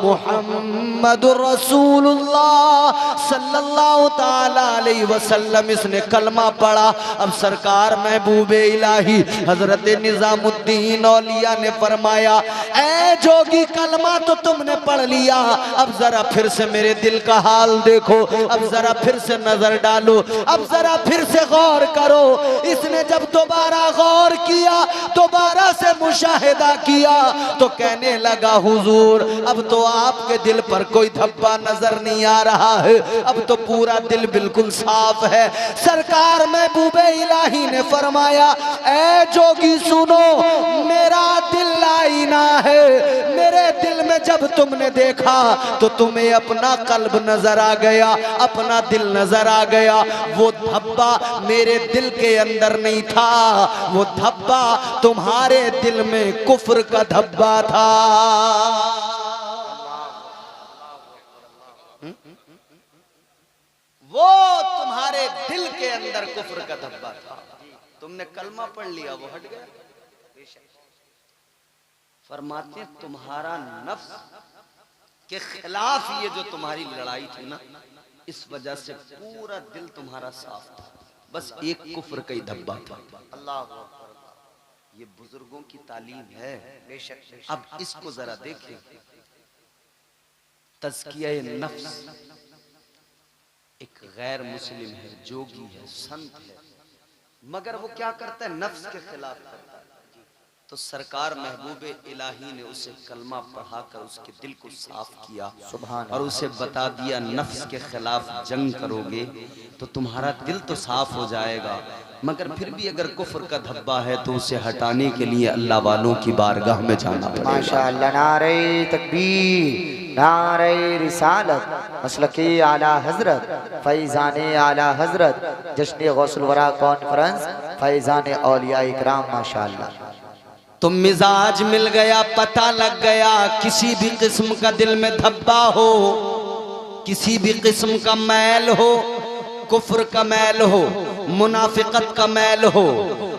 मुहम्मदुर रसूलुल्लाह सल्लल्लाहु ताला अलैहि वसल्लम, इसने कलमा पढ़ा। अब सरकार महबूबे इलाही हजरत निजामुद्दीन औलिया ने फरमाया ऐ जोगी कलमा तो तुमने पढ़ लिया, अब जरा फिर से मेरे दिल का हाल देखो, अब जरा फिर से नजर डालो, अब जरा फिर से गौर करो। इसने जब दोबारा गौर किया, दोबारा से मुशाहिदा किया तो कहने लगा हुजूर अब तो आपके दिल पर कोई धब्बा नजर नहीं आ रहा है, अब तो पूरा दिल बिल्कुल साफ है। सरकार महबूबे इलाही ने फरमाया ऐ जोगी सुनो मेरा दिल आईना है, मेरे दिल में जब तुमने देखा तो तुम्हें अपना कल्ब नजर आ गया, अपना दिल नजर आ गया। वो धब्बा मेरे दिल के अंदर नहीं था, वो धब्बा तुम्हारे दिल में कुफ्र का धब्बा था। वो तुम्हारे दिल के अंदर कुफ्र का धब्बा था, तुमने कलमा पढ़ लिया वो हट गया। फरमाते तुम्हारा नफ्स के खिलाफ ये जो तुम्हारी लड़ाई थी ना, इस वजह से पूरा दिल तुम्हारा साफ था, बस एक कुफ्र का ही धब्बा था। अल्लाह ये बुजुर्गों की तालीम है। बेशक। अब इसको जरा देखें, तज़किया नफ्स एक गैर मुस्लिम है, जोगी है, संत है, मगर वो क्या करता है, नफ्स के खिलाफ करता है। तो सरकार महबूब इलाही ने उसे कलमा पढ़ाकर उसके दिल को साफ किया और उसे बता दिया नफ्स के खिलाफ जंग करोगे तो तुम्हारा दिल तो साफ हो जाएगा, मगर फिर भी अगर कुफ्र का धब्बा है तो उसे हटाने के लिए अल्लाह वालों की बारगाह में जाना पड़ेगा। माशाअल्लाह, नारे तकबीर, नारे रिसालत, मसलके आला हजरत, फैजाने आला हजरत, जश्न गौसुल वरा कॉन्फ्रेंस, फैजान औलिया इकराम। माशाअल्लाह। तो मिजाज मिल गया, पता लग गया, किसी भी किस्म का दिल में धब्बा हो, किसी भी किस्म का मैल हो, कुफ्र का मैल हो, मुनाफिकत का मैल हो,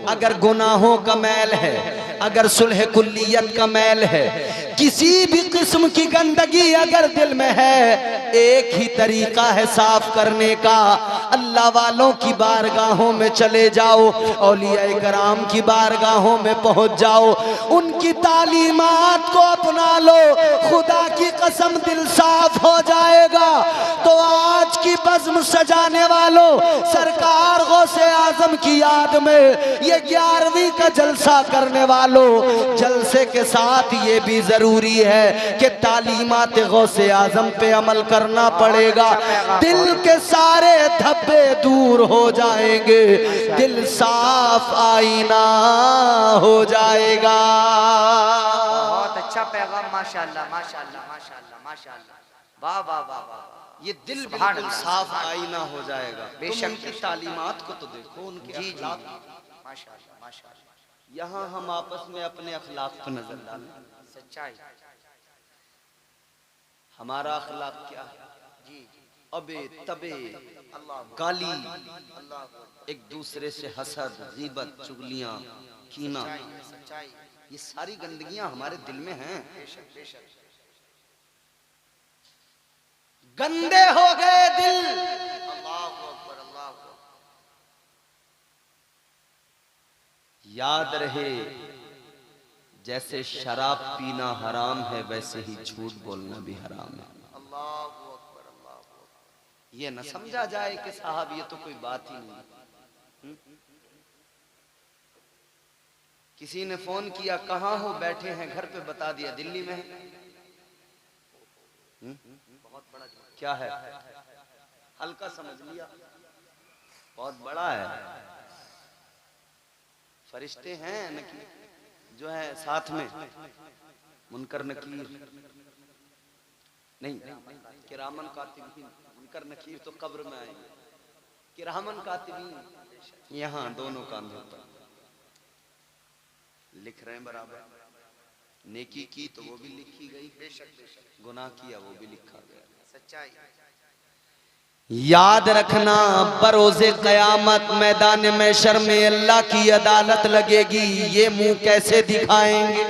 अगर गुनाहों का मैल है, अगर सुलह कुल्लियत का मैल है, किसी भी किस्म की गंदगी अगर दिल में है, एक ही तरीका है साफ करने का, अल्लाह वालों की बारगाहों में चले जाओ, औलिया कराम की बारगाहों में पहुंच जाओ, उनकी तालीमात को अपना लो, खुदा की कसम दिल साफ हो जाएगा। तो आज की बज़्म सजाने वालों, सरकार गौसे आजम की याद में ये 11वीं का जलसा करने वालों, जलसे के साथ ये भी जरूरी है कि तालीमात गौसे आजम पे अमल करना पड़ेगा। दिल के सारे धब्बे दूर हो जाएंगे, दिल साफ आईना हो जाएगा। बहुत अच्छा पैगाम, माशाअल्लाह माशाअल्लाह माशाअल्लाह माशाअल्लाह, वाह वाह वाह वाह। ये दिल बिल्कुल साफ आईना हो जाएगा। बेशक उनकी तालीमात को तो देखो, उनके अखलाक। माशाअल्लाह माशाअल्लाह। यहाँ हम आपस में अपने अखलाक पर नजर डालें, सच्चाई, हमारा अखलाक क्या है? जी अबे तबे, अल्लाह, गाली, अल्लाह, एक दूसरे से हसद, गीबत, चुगलियां, कीना, सच्चाई, ये सारी गंदगियां हमारे दिल में हैं। बेशक बेशक। गंदे हो गए दिल। अल्लाह अकबर, अल्लाह अकबर। याद रहे, जैसे शराब पीना हराम है, वैसे ही झूठ बोलना भी हराम है। अल्लाह अकबर, अल्लाह अकबर। ये न समझा जाए कि साहब ये तो कोई बात ही नहीं। किसी ने फोन किया, कहाँ हो, बैठे हैं घर पे, बता दिया दिल्ली में है। बहुत बड़ा क्या है, हल्का समझ लिया, बहुत बड़ा है। फरिश्ते हैं नकीर जो है साथ में, मुनकर नकीर नहीं, किरामन कातिबीन। मुनकर नकीर तो कब्र में आएंगे, किरामन कातिबीन यहाँ दोनों काम होता, लिख रहे हैं बराबर। नेकी की तो वो भी लिखी गई, बेशक बेशक। गुनाह किया वो भी लिखा गया। सच्चाई। याद रखना, बरोज़े क़यामत मैदान महशर में अल्लाह की अदालत लगेगी, ये मुंह कैसे दिखाएंगे?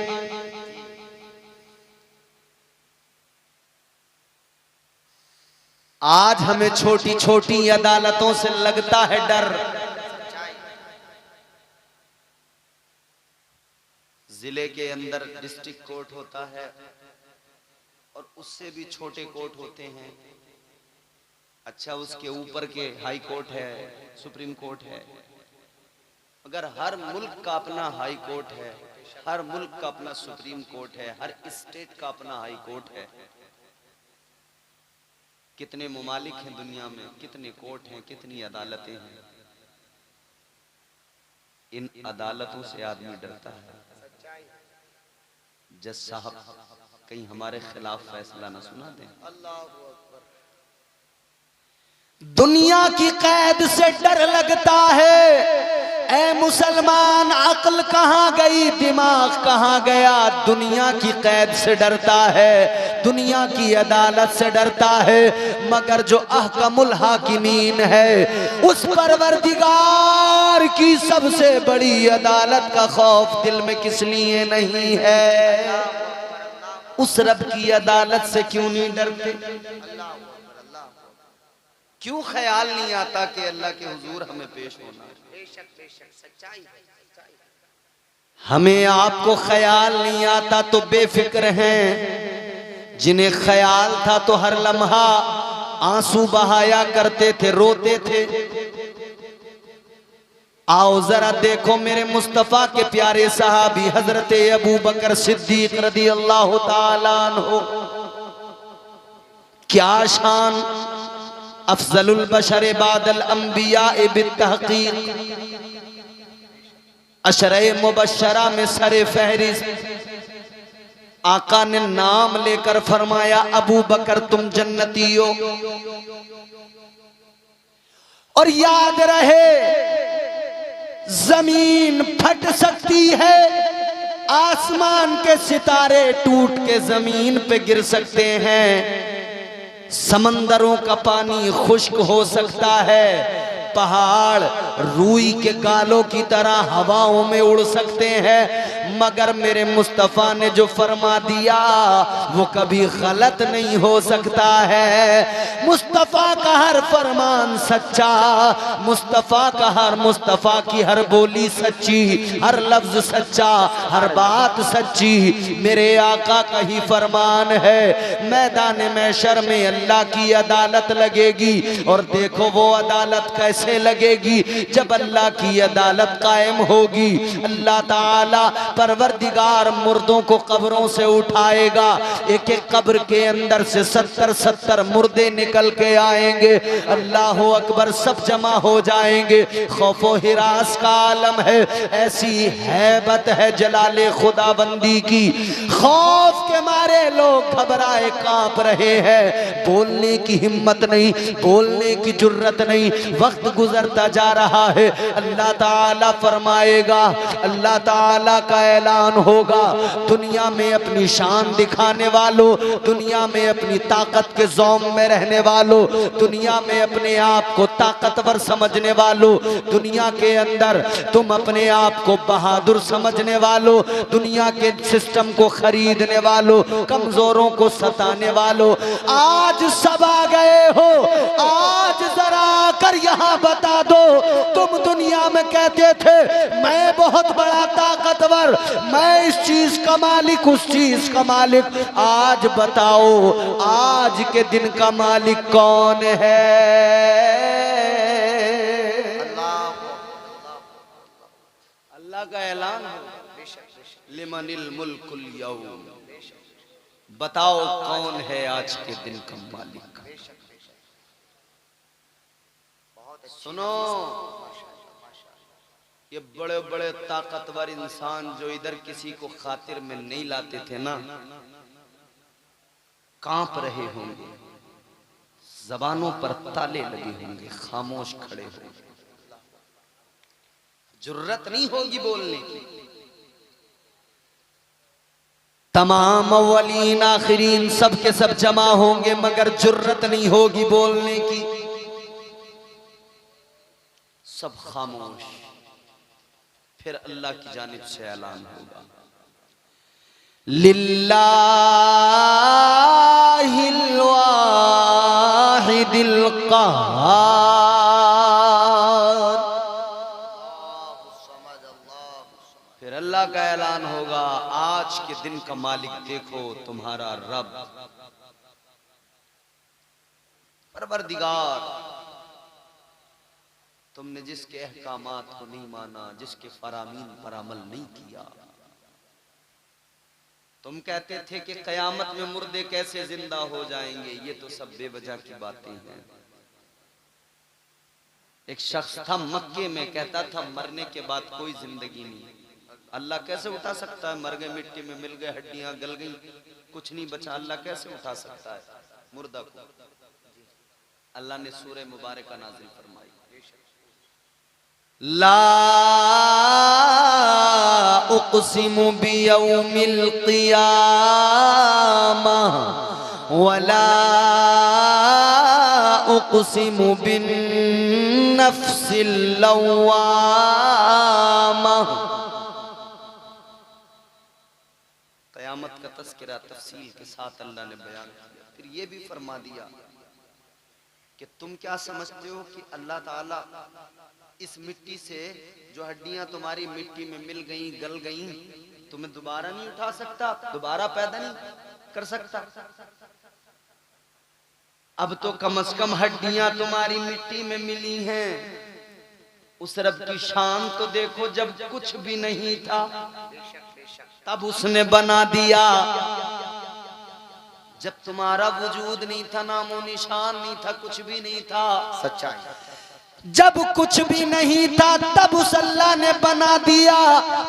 आज हमें छोटी छोटी अदालतों से लगता है डर। जिले के अंदर डिस्ट्रिक्ट कोर्ट होता है और उससे भी छोटे कोर्ट होते हैं। अच्छा, उसके ऊपर के हाई कोर्ट है, सुप्रीम कोर्ट है, मगर हर मुल्क का अपना हाई कोर्ट है, हर मुल्क का अपना सुप्रीम कोर्ट है, हर स्टेट का अपना हाई कोर्ट है। कितने मुमालिक हैं दुनिया में, कितने कोर्ट हैं, कितनी अदालतें हैं। इन अदालतों से आदमी डरता है। जज साहब कहीं हमारे खिलाफ फैसला न सुना दें। दुनिया की कैद से डर लगता है। ऐ मुसलमान, अक्ल कहाँ गई, दिमाग कहाँ गया? दुनिया की कैद से डरता है, दुनिया की अदालत से डरता है, मगर जो अहकमुल हाकिमीन है, उस परवरदिगार की सबसे बड़ी अदालत का खौफ दिल में किस लिए नहीं है? उस रब की अदालत से क्यों नहीं डरते? क्यों ख्याल नहीं आता कि अल्लाह के हुजूर हमें पेश होना है? हमें आपको ख्याल नहीं आता तो बेफिक्र हैं। जिन्हें ख्याल था तो हर लम्हा आंसू बहाया करते थे, रोते थे। आओ जरा देखो मेरे मुस्तफा के प्यारे सहाबी हजरत अबू बकर सिद्दीक रदी अल्लाह ताला अन्हु, क्या शान, अफजलुल बशर बादल अंबिया बित्तहकीक, अशरे मुबशरा में सरे फहरिस्त। आका ने नाम लेकर फरमाया अबू बकर तुम जन्नती हो। और याद रहे जमीन फट सकती है, आसमान के सितारे टूट के जमीन पे गिर सकते हैं, समंदरों का पानी खुश्क हो सकता है, पहाड़ रूई के गालों की तरह हवाओं में उड़ सकते हैं, मगर मेरे मुस्तफा ने जो फरमा दिया वो कभी गलत नहीं हो सकता है। मुस्तफा का हर फरमान सच्चा, मुस्तफा का हर, मुस्तफा की हर बोली सच्ची, हर लफ्ज सच्चा, हर बात सच्ची। मेरे आका का ही फरमान है, मैदान महशर में अल्लाह की अदालत लगेगी। और देखो वो अदालत कैसे लगेगी, जब अल्लाह की अदालत कायम होगी, अल्लाह ताला परवरदिगार मुर्दों को कब्रों से उठाएगा। एक एक कब्र के अंदर से 70-70 मुर्दे निकल के आएंगे। अल्लाह अकबर, सब जमा हो जाएंगे। खौफो हिरास का आलम है, ऐसी हैबत है जलाले खुदाबंदी की, खौफ के मारे लोग घबराए कांप रहे हैं, बोलने की हिम्मत नहीं, बोलने की जुर्रत नहीं। वक्त गुजरता जा रहा है, अल्लाह ताला फरमाएगा, अल्लाह ताला का ऐलान होगा, दुनिया में अपनी शान दिखाने वालों, दुनिया में अपनी ताकत के ज़ौम में रहने वालों, दुनिया में अपने आप को ताकतवर समझने वालों, दुनिया के अंदर तुम अपने आप को बहादुर समझने वालों, दुनिया के सिस्टम को खरीदने वालों, कमजोरों को सताने वालों, आज सब आ गए हो। आज जरा कर यहाँ बता दो, तुम दुनिया में कहते थे मैं बहुत बड़ा ताकतवर, मैं इस चीज का मालिक, उस चीज का मालिक, आज बताओ आज के दिन का मालिक कौन है? अल्लाह का ऐलान, लिमनिल मुल्कुल यौम, बताओ कौन है आज के दिन का मालिक। सुनो, ये बड़े बड़े ताकतवर इंसान जो इधर किसी को खातिर में नहीं लाते थे ना, कांप रहे होंगे, जबानों पर ताले लगे होंगे, खामोश खड़े होंगे, जुर्रत नहीं होगी बोलने की। तमाम अव्वलीन आखिरीन सब के सब जमा होंगे, मगर जुर्रत नहीं होगी बोलने की। सब खामोश। फिर अल्लाह की जानिब से ऐलान होगा, लिल्लाहिल वाहिदिल क़हार। फिर अल्लाह का ऐलान होगा, आज के दिन का मालिक देखो तुम्हारा रब, परवरदिगार। तुमने जिसके अहकामात को नहीं माना, जिसके फरामीन पर अमल नहीं किया। तुम कहते थे कि कयामत में मुर्दे कैसे जिंदा हो जाएंगे, ये तो सब बेवजह की बातें हैं। एक शख्स था मक्के में, कहता था मरने के बाद कोई जिंदगी नहीं, अल्लाह कैसे उठा सकता है? मर गए, मिट्टी में मिल गए, हड्डियां गल गई, कुछ नहीं बचा, अल्लाह कैसे उठा सकता है मुर्दा को? अल्लाह ने सूरह मुबारका नाज़िल फरमाई, ला उक़सिमु बियौमिल क़ियामह वला उक़सिमु बिन्नफ़्सिल लव्वामह। क़यामत का तज़किरा तफ़सील के साथ अल्लाह ने बयान किया। फिर ये भी फरमा दिया कि तुम क्या समझते हो कि अल्लाह ताला इस मिट्टी से, जो हड्डियां तुम्हारी मिट्टी में मिल गई, गल गई, तुम्हें दोबारा नहीं उठा सकता, दोबारा पैदा नहीं कर सकता? अब तो कम से कम हड्डियां तुम्हारी मिट्टी में मिली हैं, उस रब की शान तो देखो, जब कुछ भी नहीं था तब उसने बना दिया। जब तुम्हारा वजूद नहीं था, नामो निशान नहीं था, कुछ भी नहीं था, सच्चाई। जब कुछ भी नहीं था तब उस अल्लाह ने बना दिया।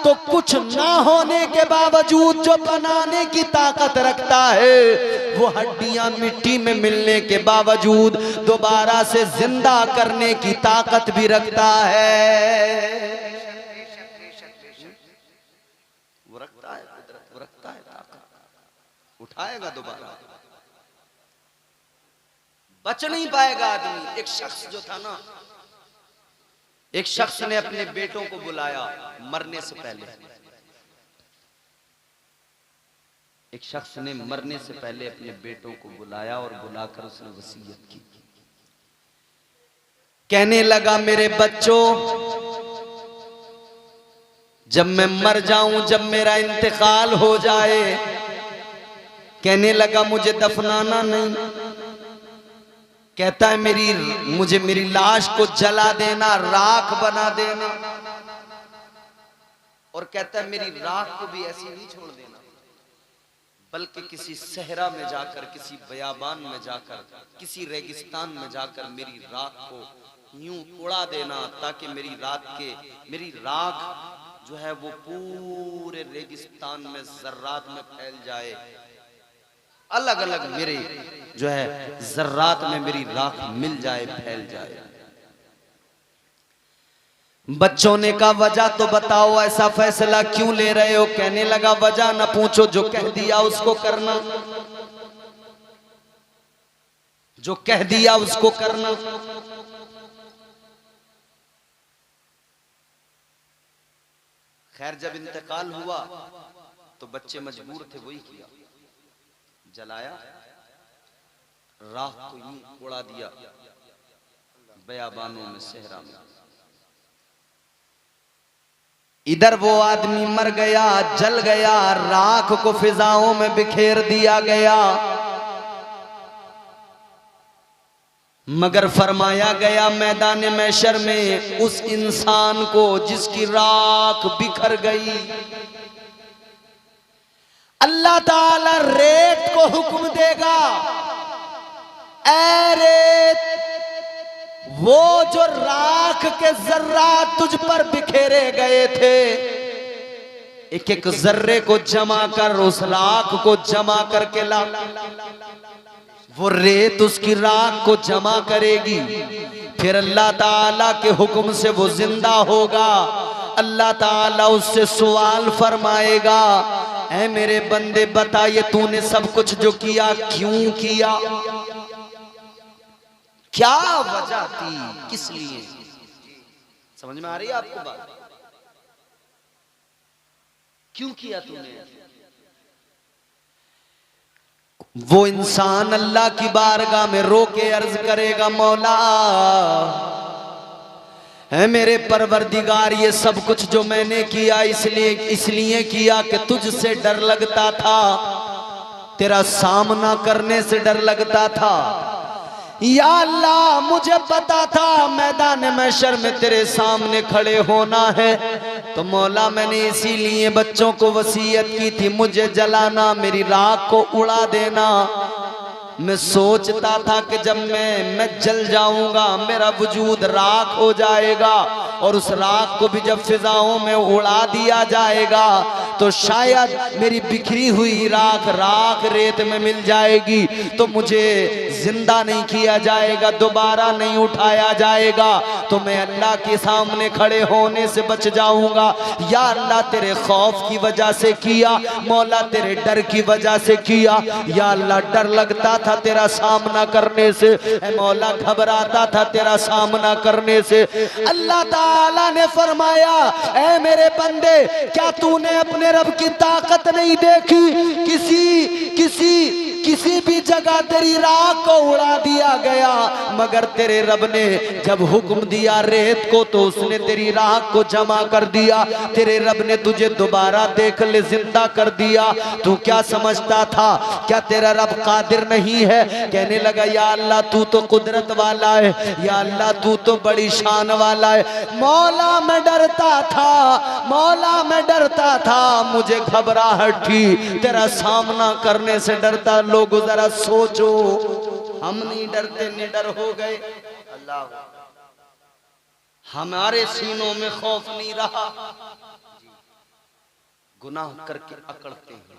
तो कुछ ना होने के बावजूद जो बनाने की ताकत रखता है, वो हड्डियां मिट्टी में मिलने के बावजूद दोबारा से जिंदा करने की ताकत भी रखता है। वो रखता है कुदरत, वो रखता है ताकत, उठाएगा दोबारा, बच नहीं पाएगा आदमी। एक शख्स जो था ना, एक शख्स ने अपने बेटों को बुलाया मरने से पहले। एक शख्स ने मरने से पहले अपने बेटों को बुलाया और बुलाकर उसने वसीयत की। कहने लगा, मेरे बच्चों, जब मैं मर जाऊं, जब मेरा इंतकाल हो जाए, कहने लगा मुझे दफनाना नहीं। कहता है मुझे मेरी लाश को जला देना, राख बना देना। और कहता है मेरी राख को भी ऐसी नहीं छोड़ देना, बल्कि किसी सहरा में जाकर, किसी बयाबान में जाकर, किसी रेगिस्तान में जाकर मेरी राख को यूं उड़ा देना, ताकि मेरी राख जो है वो पूरे रेगिस्तान में जर्रात में फैल जाए। अलग अलग मेरे जो है जर्रात में मेरी राख मिल जाए, फैल जाए। बच्चों ने कहा, वजह तो बताओ, ऐसा फैसला क्यों ले रहे हो? कहने लगा, वजह न पूछो, जो कह दिया उसको करना, जो कह दिया उसको करना। खैर, जब इंतकाल हुआ तो बच्चे मजबूर थे, वही किया, जलाया, राख को यूं उड़ा दिया बयाबानों में, सहरा में। इधर वो आदमी मर गया, जल गया, राख को फिजाओं में बिखेर दिया गया। मगर फरमाया गया मैदान महशर में उस इंसान को जिसकी राख बिखर गई, अल्लाह ताला रेत को हुक्म देगा, ऐ रेत, वो जो राख के जर्रात तुझ पर बिखेरे गए थे, एक एक जर्रे को जमा कर, उस राख को जमा करके ला। वो रेत उसकी राख को जमा करेगी, फिर अल्लाह ताला के हुक्म से वो जिंदा होगा। अल्लाह ताला उससे सवाल फरमाएगा, ऐ मेरे बंदे बता, ये तूने सब कुछ जो किया क्यों किया? क्या वजह थी, किस लिए? समझ में आ रही है आपको बात? क्यों किया तूने? वो इंसान अल्लाह की बारगाह में रो के अर्ज करेगा, मौला है मेरे परवरदिगार, ये सब कुछ जो मैंने किया इसलिए किया कि तुझसे डर लगता था, तेरा सामना करने से डर लगता था। या अल्लाह, मुझे पता था मैदान महशर में तेरे सामने खड़े होना है, तो मौला मैंने इसीलिए बच्चों को वसीयत की थी, मुझे जलाना, मेरी राख को उड़ा देना। मैं सोचता था कि जब मैं जल जाऊंगा, मेरा वजूद राख हो जाएगा, और उस राख को भी जब फिजाओं में उड़ा दिया जाएगा तो शायद मेरी बिखरी हुई राख रेत में मिल जाएगी, तो मुझे जिंदा नहीं किया जाएगा, दोबारा नहीं उठाया जाएगा, तो मैं अल्लाह के सामने खड़े होने से बच जाऊंगा। या अल्लाह, तेरे खौफ की वजह से किया, मौला तेरे डर की वजह से किया। या अल्लाह, डर लगता था तेरा सामना करने से, ऐ मौला घबराता था तेरा सामना करने से। अल्लाह ताला ने फरमाया, ऐ मेरे बंदे, क्या तूने अपने रब की ताकत नहीं देखी? किसी किसी भी जगह तेरी राख को उड़ा दिया गया, मगर तेरे रब ने जब हुक्म दिया रेत को तो उसने तेरी राख को जमा कर दिया। तेरे रब ने तुझे दोबारा देख ले जिंदा कर दिया। तू क्या समझता था, क्या तेरा रब कादिर नहीं है? कहने लगा या अल्लाह तू तो कुदरत वाला है, या अल्लाह तू तो बड़ी शान वाला है। मौला मैं डरता था, मौला मैं डरता था, मुझे घबराहट थी तेरा सामना करने से डरता। लोग जरा सोचो, हम नहीं डरते, निडर हो गए। अल्लाह, हमारे सीनों में खौफ नहीं रहा। गुनाह करके अकड़ते हैं,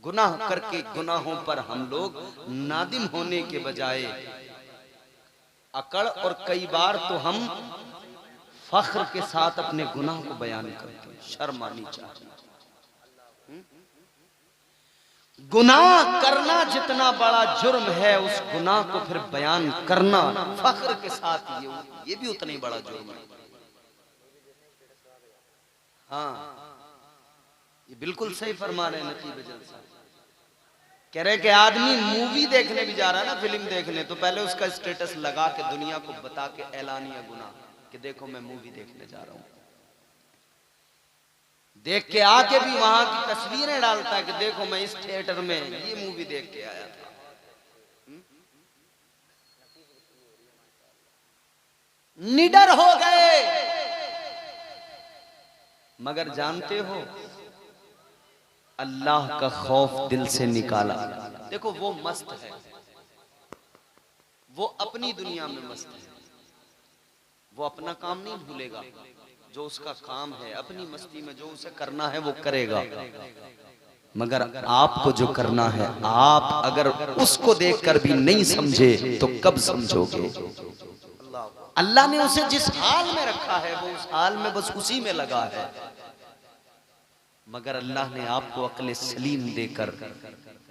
गुनाह करके गुनाहों पर हम लोग नादिम होने के बजाय अकड़, और कई बार तो हम फख्र के साथ अपने गुनाह को बयान करते हैं। शर्म आनी चाहिए। गुनाह करना जितना बड़ा जुर्म है, उस गुनाह को फिर बयान करना फख्र के साथ ये भी उतना ही बड़ा जुर्म है। हाँ, ये बिल्कुल सही फरमा रहे हैं नकीब जलसा। कह रहे कि आदमी मूवी देखने भी जा रहा है ना, फिल्म देखने, तो पहले उसका स्टेटस लगा के दुनिया को बता के ऐलानिया गुनाह कि देखो मैं मूवी देखने जा रहा हूं। देख के आके भी वहां की तस्वीरें डालता है कि देखो मैं इस थिएटर में ये मूवी देख के आया था। निडर हो गए। मगर जानते हो, अल्लाह का खौफ दिल से निकाला। देखो वो मस्त है, वो अपनी दुनिया में मस्त है, वो अपना काम नहीं भूलेगा। जो उसका काम है, अपनी मस्ती में जो उसे करना है वो करेगा। मगर आपको जो करना है, आप अगर उसको देखकर भी नहीं समझे तो कब समझोगे? अल्लाह ने उसे जिस हाल में रखा है वो उस हाल में बस उसी में लगा है। मगर अल्लाह ने आपको अक्ल सलीम देकर,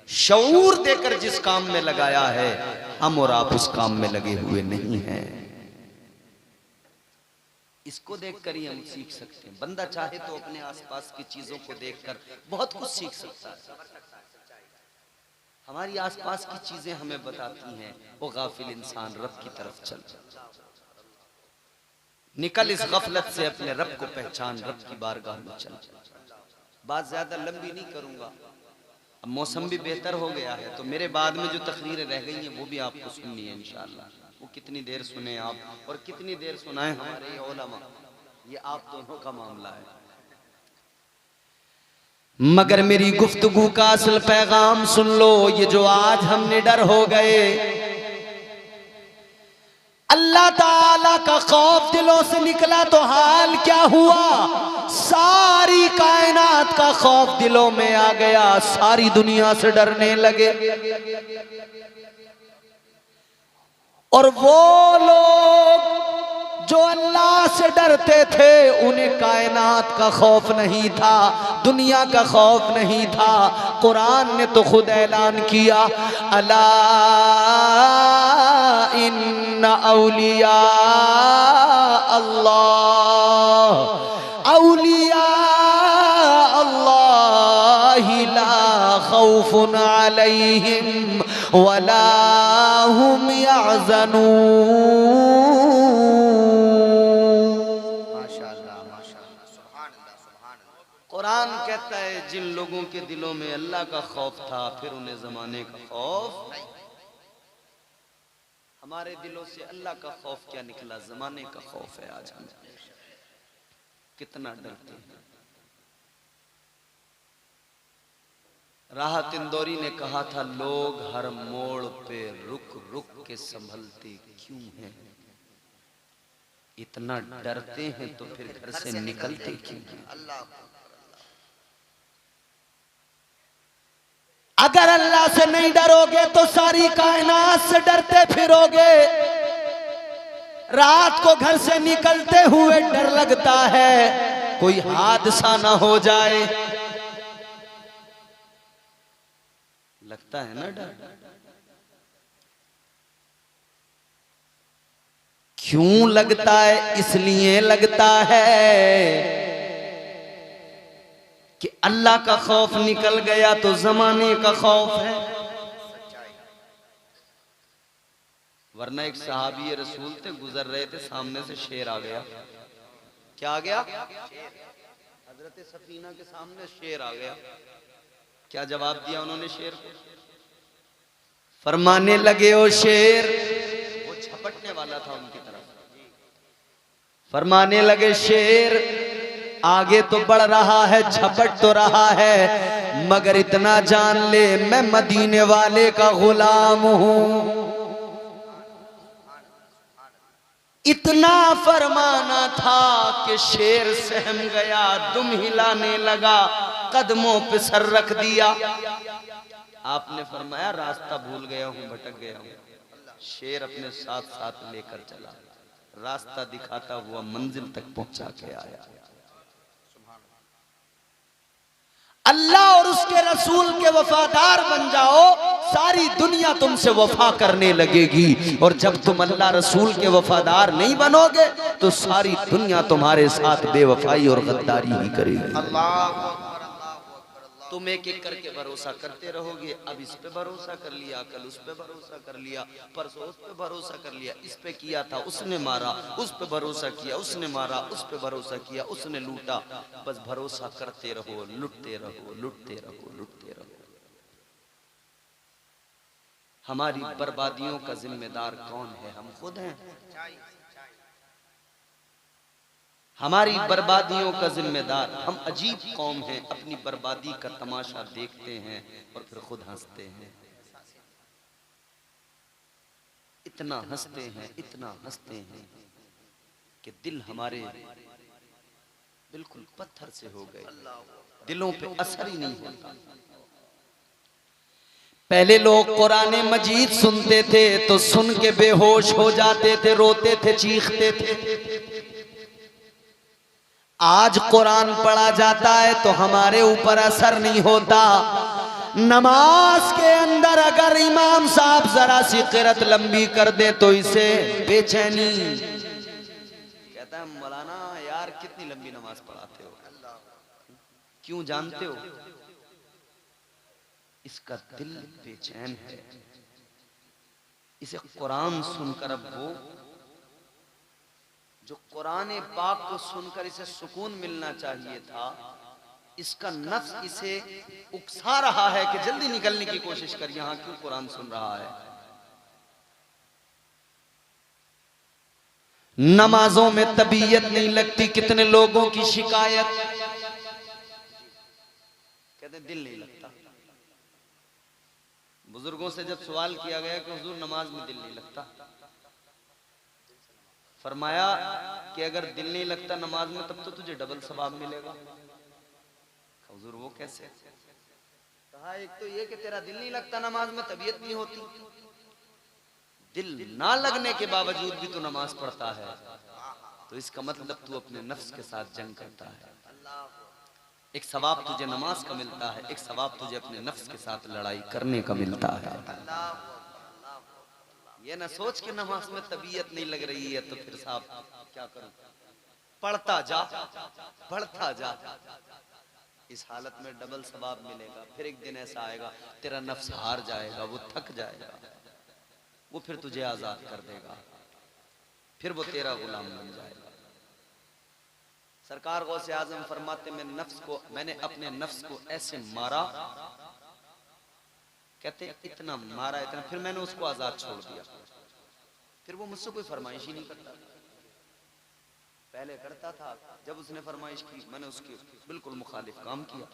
शऊर देकर जिस काम में लगाया है, हम और आप उस काम में लगे हुए नहीं हैं। इसको देखकर ही हम सीख सकते हैं। बंदा चाहे तो अपने आसपास की चीजों को देखकर बहुत कुछ सीख सकता है। हमारी आसपास की चीजें हमें बताती हैं, वो गाफिल इंसान रब की तरफ चल, निकल इस गफलत से, अपने रब को पहचान, रब की बारगाह में चल। बात ज्यादा लंबी नहीं करूंगा, अब मौसम भी बेहतर हो गया है, तो मेरे बाद में जो तकरीरें रह गई हैं वो भी आपको सुननी है इंशाअल्लाह। वो कितनी देर सुने आप और कितनी देर सुनाए हमारे उलमा, ये आप दोनों का मामला है। मगर मेरी गुफ्तगू का असल पैगाम सुन लो। ये जो आज हम निडर हो गए, अल्लाह ताला का खौफ दिलों से निकला तो हाल क्या हुआ? सारी कायनात का खौफ दिलों में आ गया, सारी दुनिया से डरने लगे। और वो लोग जो अल्लाह से डरते थे, उन्हें कायनात का खौफ नहीं था, दुनिया का खौफ नहीं था। कुरान ने तो खुद ऐलान किया, अला इन्ना औलिया अल्लाह, औलिया अल्लाह ला खौफुन अलैहिम वला हुम यहज़नून। कुरान कहता है जिन लोगों के दिलों में अल्लाह का खौफ था, फिर उन्हें जमाने का खौफ नहीं। हमारे दिलों से अल्लाह का खौफ क्या निकला, जमाने का खौफ है। आज हम कितना डरते हैं। राहत इंदौरी ने कहा था, लोग हर मोड़ पे रुक रुक के संभलते क्यों हैं? इतना डरते हैं तो फिर घर से निकलते क्यों हैं? अगर अल्लाह से नहीं डरोगे तो सारी कायनात से डरते फिरोगे। रात को घर से निकलते हुए डर लगता है कोई हादसा ना हो जाए, लगता है ना डर। क्यों लगता है? इसलिए लगता है कि अल्लाह का खौफ निकल गया तो जमाने का खौफ है। वरना एक सहाबी रसूल थे, गुजर रहे थे, सामने से शेर आ गया। क्या आ गया? हजरत सफीना के सामने शेर आ गया। क्या जवाब दिया उन्होंने शेर को? फरमाने लगे, ओ शेर, वो झपटने वाला था उनकी तरफ। फरमाने लगे, शेर आगे तो बढ़ रहा है, झपट तो रहा है, मगर इतना जान ले मैं मदीने वाले का गुलाम हूं। इतना फरमाना था कि शेर सहम गया, दुम हिलाने लगा, कदमों पे सर रख दिया। आपने फरमाया, रास्ता भूल गया हूं, भटक गया हूं। शेर अपने साथ साथ लेकर चला, रास्ता दिखाता हुआ मंजिल तक पहुंचा के आया। अल्लाह और उसके रसूल के वफादार बन जाओ, सारी दुनिया तुमसे वफा करने लगेगी। और जब तुम अल्लाह रसूल के वफादार नहीं बनोगे तो सारी दुनिया तुम्हारे साथ बेवफाई और गद्दारी ही करेगी। अल्लाह तुम एक एक करके भरोसा करते रहोगे। अब इस पे भरोसा कर लिया, कल उस पे भरोसा कर लिया, परसों उस पे भरोसा कर लिया, इस पे किया था उसने मारा, उस पे भरोसा किया उसने मारा, उस पे भरोसा किया उसने लूटा। बस भरोसा करते रहो, लुटते रहो, लुटते रहो, लुटते रहो। हमारी बर्बादियों का जिम्मेदार कौन है? हम खुद हैं। हमारी बर्बादियों का जिम्मेदार हम। अजीब कौम है, अपनी बर्बादी का तमाशा देखते हैं और फिर खुद हंसते हैं। इतना हंसते हैं, इतना हंसते हैं कि दिल हमारे बिल्कुल पत्थर से हो गए, दिलों पे असर ही नहीं होता। पहले लोग कुरान मजीद सुनते थे तो सुन के बेहोश हो जाते थे, रोते थे, चीखते थे। आज कुरान पढ़ा जाता है तो हमारे ऊपर असर नहीं होता। नमाज के अंदर अगर इमाम साहब जरा सी क़िरात लंबी कर दे तो इसे बेचैनी, कहता है मौलाना यार कितनी लंबी नमाज पढ़ाते हो, क्यों जानते हो? इसका दिल बेचैन है। इसे कुरान सुनकर, अब वो जो कुरान पाक को सुनकर इसे सुकून मिलना चाहिए था, इसका नफ्स इसे उकसा रहा है कि जल्दी निकलने की कोशिश कर, यहां क्यों कुरान सुन रहा है। नमाजों में तबीयत नहीं लगती। कितने लोगों की शिकायत, कहते दिल नहीं लगता। बुजुर्गों से जब सवाल किया गया कि हुजूर नमाज में दिल नहीं लगता, फरमाया कि अगर दिल नहीं लगता नमाज में तब तो तुझे डबल सवाब मिलेगा। हुजूर वो कैसे? कहा एक तो ये कि तेरा दिल नहीं लगता नमाज में, तबीयत नहीं होती, दिल ना लगने के बावजूद भी तू नमाज पढ़ता है, तो इसका मतलब तू अपने नफ्स के साथ जंग करता है। एक सवाब तुझे नमाज का मिलता है, एक सवाब तुझे अपने नफ्स के साथ लड़ाई करने का मिलता है। ये ना सोच के नमाज में तबीयत नहीं लग रही है तो फिर साहब क्या करूं, पढ़ता जा, पढ़ता जा। इस हालत में डबल सवाब मिलेगा। फिर एक दिन ऐसा आएगा तेरा नफ्स हार जाएगा, वो थक जाएगा, वो फिर तुझे आजाद कर देगा, फिर वो तेरा गुलाम बन जाएगा। सरकार गौसे आजम फरमाते मैंने अपने नफ्स को ऐसे मारा, कहते इतना मारा इतना, फिर मैंने उसको आजाद छोड़ दिया, फिर वो मुझसे कोई फरमाइश ही नहीं करता। पहले करता था, जब उसने फरमाइश की मैंने उसके बिल्कुल मुखालिफ काम किया,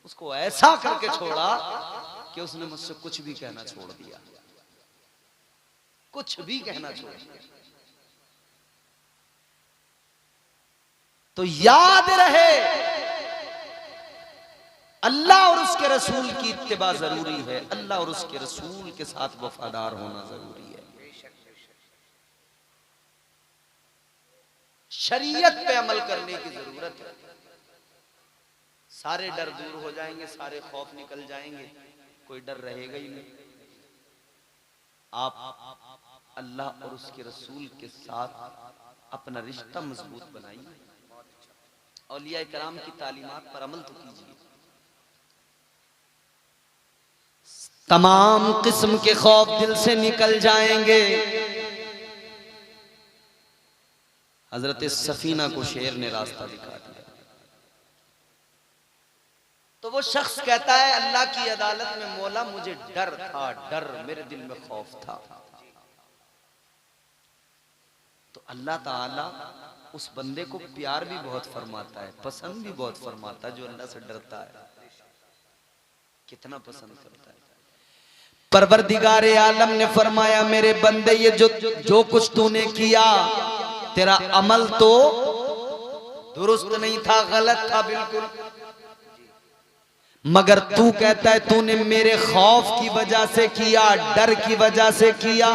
उसको ऐसा करके छोड़ा कि उसने मुझसे कुछ भी कहना छोड़ दिया, कुछ भी कहना छोड़ दिया। तो याद रहे अल्लाह और उसके रसूल की इत्तिबा जरूरी है, अल्लाह और उसके रसूल के साथ वफादार होना जरूरी है। शरीयत पे अमल करने की जरूरत है। सारे डर दूर हो जाएंगे, सारे खौफ निकल जाएंगे, कोई डर रहेगा ही नहीं। आप अल्लाह और उसके रसूल के साथ अपना रिश्ता मजबूत बनाइए औलिया कराम की तालीमात पर अमल तो कीजिए। तमाम किस्म के खौफ दिल से निकल जाएंगे। हजरत सफीना को शेर ने रास्ता दिखा दिया। तो वो शख्स कहता है अल्लाह की अदालत में मौला मुझे डर था, डर मेरे दिल में खौफ था। तो अल्लाह ताला उस बंदे को प्यार भी बहुत फरमाता है, पसंद भी बहुत फरमाता है जो अल्लाह से डरता है। कितना पसंद करता है। परवरदिगारे आलम ने फरमाया मेरे बंदे ये जो कुछ तूने किया तेरा अमल तो दुरुस्त नहीं था, गलत था बिल्कुल, मगर तू कहता है तूने मेरे खौफ की वजह से किया, डर की वजह से किया।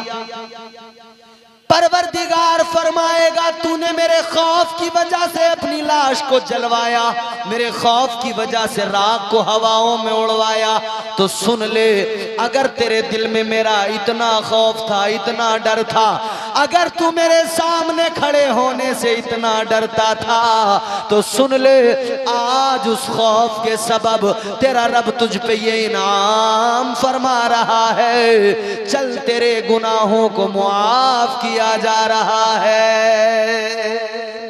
परवरदिगार फरमाएगा तूने मेरे खौफ की वजह से अपनी लाश को जलवाया, मेरे खौफ की वजह से राख को हवाओं में उड़वाया। तो सुन ले, अगर तेरे दिल में मेरा इतना खौफ था, इतना डर था, अगर तू मेरे सामने खड़े होने से इतना डरता था, तो सुन ले आज उस खौफ के सबब तेरा रब तुझ पे ये इनाम फरमा रहा है, चल तेरे गुनाहों को मुआफ किया जा रहा है।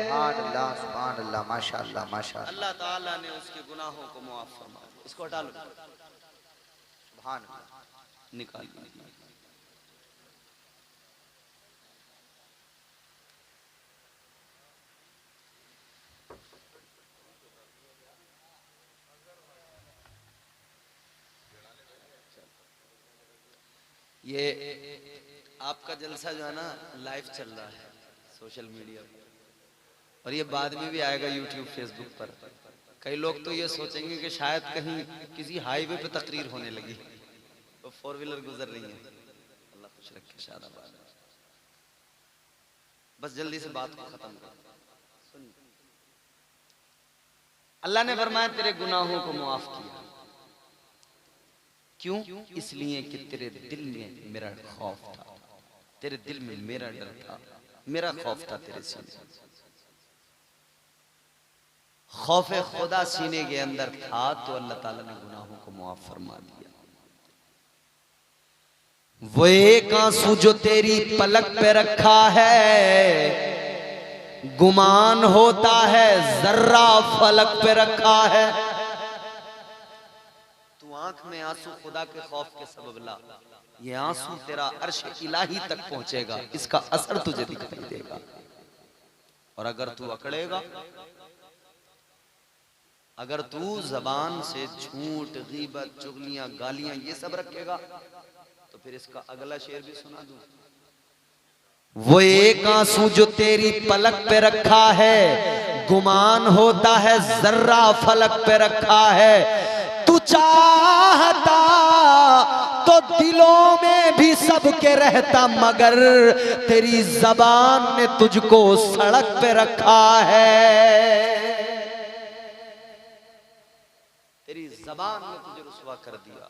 सुभान अल्लाह, माशाअल्लाह माशाअल्लाह। अल्लाह ताला ने उसके गुनाहों को मुआफ फरमा दिया। इसको हटा लो, सुभान अल्लाह, निकाल लो। ये आपका जलसा जो है ना लाइव चल रहा है सोशल मीडिया पर, और ये बाद में भी आएगा यूट्यूब फेसबुक पर। कई लोग तो ये सोचेंगे कि शायद कहीं किसी हाईवे पे तकरीर होने लगी, तो 4 व्हीलर गुजर रही है। अल्लाह खुश रखे, शादाबाद। बस जल्दी से बात को खत्म कर। अल्लाह ने फरमाया तेरे गुनाहों को मुआफ किया। क्यों? इसलिए कि तेरे दिल में मेरा खौफ था, तेरे दिल में मेरा डर था, मेरा खौफ था तेरे सीने। खौफ खुदा सीने के अंदर था तो अल्लाह ताला ने गुनाहों को मुआफ फरमा दिया। वो एक आंसू जो तेरी पलक पे रखा है, गुमान होता है जर्रा फलक पे रखा है। तू आंख में आंसू खुदा के खौफ के सबब ला, ये आंसू तेरा अर्श इलाही तक पहुंचेगा, इसका असर तुझे दिखाई देगा। और अगर तू अकड़ेगा, अगर तू जबान से झूठ, गीबत, चुगलियां, गालियां ये सब रखेगा, तो फिर इसका अगला शेर भी सुना दूं। वो एक आंसू जो तेरी पलक पे रखा है, गुमान होता है जर्रा फलक पे रखा है। तू चाहता तो दिलों में भी सबके रहता, मगर तेरी जबान ने तुझको सड़क पे रखा है। तेरी जबान ने तुझे रुसवा कर दिया,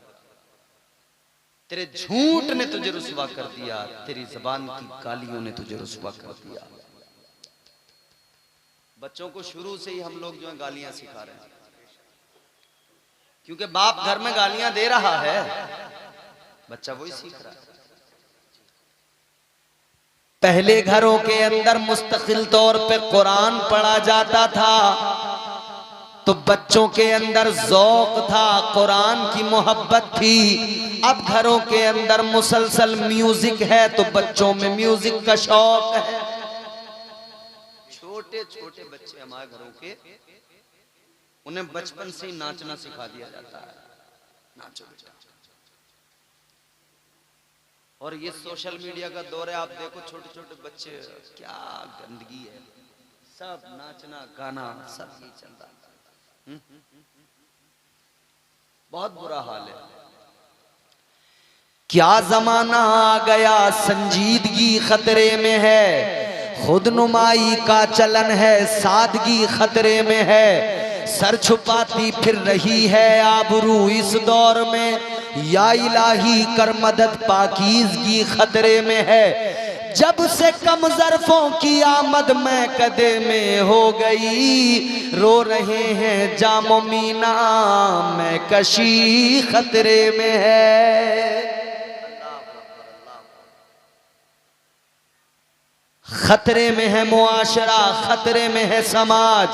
तेरे झूठ ने तुझे रुसवा कर दिया, तेरी जबान की गालियों ने तुझे रुसवा कर दिया। बच्चों को शुरू से ही हम लोग जो है गालियां सिखा रहे हैं, क्योंकि बाप घर में गालियां दे रहा है, बच्चा वही सीख रहा है। पहले घरों के अंदर मुस्तकिल तौर पे कुरान पढ़ा जाता था, तो बच्चों के अंदर ज़ौक़ था, कुरान की मोहब्बत थी। अब घरों के अंदर मुसलसल म्यूजिक है, तो बच्चों में म्यूजिक का शौक है। छोटे छोटे बच्चे हमारे घरों के, उन्हें बचपन से ही नाचना सिखा दिया जाता है, नाचो बेटा। और ये सोशल मीडिया का दौर है, आप देखो छोटे छोटे बच्चे, क्या गंदगी है, सब नाचना गाना सब ये चल रहा है। बहुत बुरा हाल है। क्या जमाना आ गया, संजीदगी खतरे में है, खुद नुमाई का चलन है, सादगी खतरे में है। सर छुपाती फिर रही है आबरू इस दौर में, या इलाही कर मदद पाकीज़गी खतरे में है। जब से कम ज़र्फ़ों की आमद मैं कदे में हो गई, रो रहे हैं जामो मीना मैं कशी खतरे में है। खतरे में है मुआशरा, खतरे में है समाज,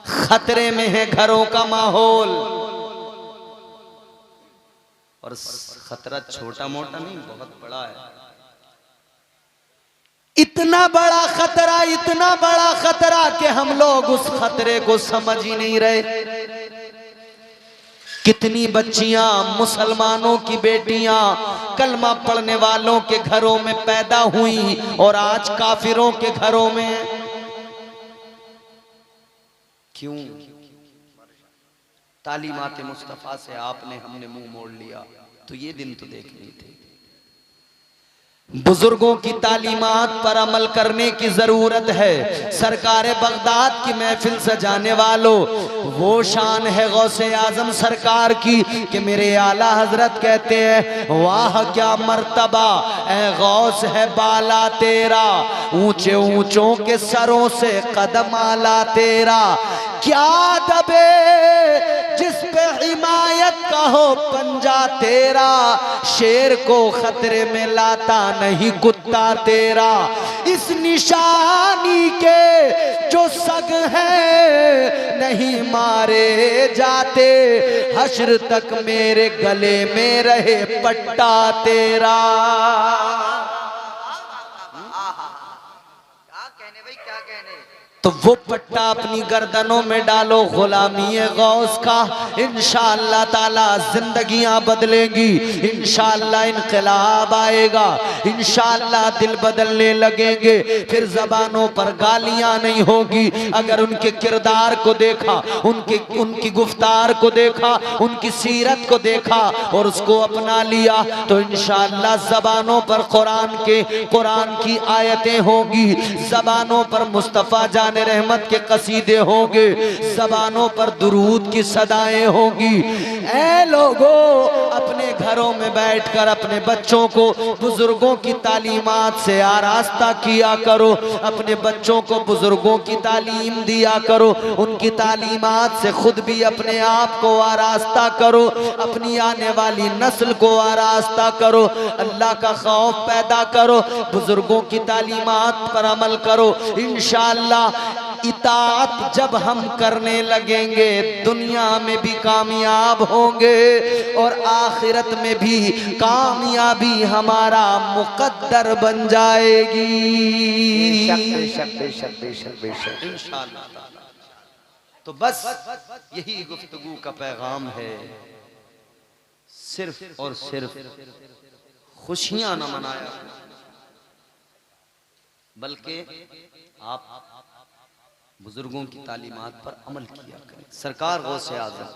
खतरे में है घरों का माहौल। और खतरा छोटा मोटा नहीं, बहुत बड़ा है। इतना बड़ा खतरा, इतना बड़ा खतरा कि हम लोग उस खतरे को समझ ही नहीं रहे। कितनी बच्चियां, मुसलमानों की बेटियां कलमा पढ़ने वालों के घरों में पैदा हुई और आज काफिरों के घरों में। क्यों? तालीमात मुस्तफा से आपने हमने मुंह मोड़ लिया, तो ये दिन तो देखने थे। बुजुर्गों की तालीमात पर अमल करने की जरूरत है। सरकार बगदाद की महफिल सजाने वालों, वो शान है गौसे आजम सरकार की कि मेरे आला हजरत कहते हैं, वाह क्या मर्तबा ए गौस है बाला तेरा, ऊंचे ऊंचों के सरों से कदम आला तेरा। क्या दबे जिस पे हिमायत का हो पंजा तेरा, शेर को खतरे में लाता नहीं कुत्ता तेरा। इस निशानी के जो सग हैं नहीं मारे जाते, हश्र तक मेरे गले में रहे पट्टा तेरा। तो वो पट्टा अपनी गर्दनों में डालो, गुलामी गौस का। इंशाअल्लाह ताला जिंदगियां बदलेंगी, इंशाअल्लाह इनकलाब आएगा, इंशाअल्लाह दिल बदलने लगेंगे। फिर जबानों पर गालियां नहीं होगी। अगर उनके किरदार को देखा, उनकी गुफ्तार को देखा, उनकी सीरत को देखा और उसको अपना लिया, तो इंशाअल्लाह जबानों पर कुरान की आयतें होगी, जबानों पर मुस्तफ़ा जान रहमत के कसीदे होंगे, जबानों पर दुरूद की सदाएं होंगी। ऐ लोगों, अपने घरों में बैठकर अपने बच्चों को बुजुर्गों की तालीमात से आरास्ता किया करो, अपने बच्चों को बुजुर्गों की तालीम दिया करो, उनकी तालीमात से खुद भी अपने आप को आरास्ता करो, अपनी आने वाली नस्ल को आरास्ता करो, अल्लाह का खौफ पैदा करो, बुजुर्गों की तालीमात पर अमल करो। इंशाअल्लाह इताअत जब हम करने लगेंगे, दुनिया में भी कामयाब होंगे और आखिरत में भी कामयाबी हमारा मुकद्दर बन जाएगी। इंशाअल्लाह। तो बस यही गुफ्तगू का पैगाम है। सिर्फ और सिर्फ खुशियां न मनाया, बल्कि आप बुजुर्गों की तालीमात पर अमल किया करें। सरकार गौसे आज़म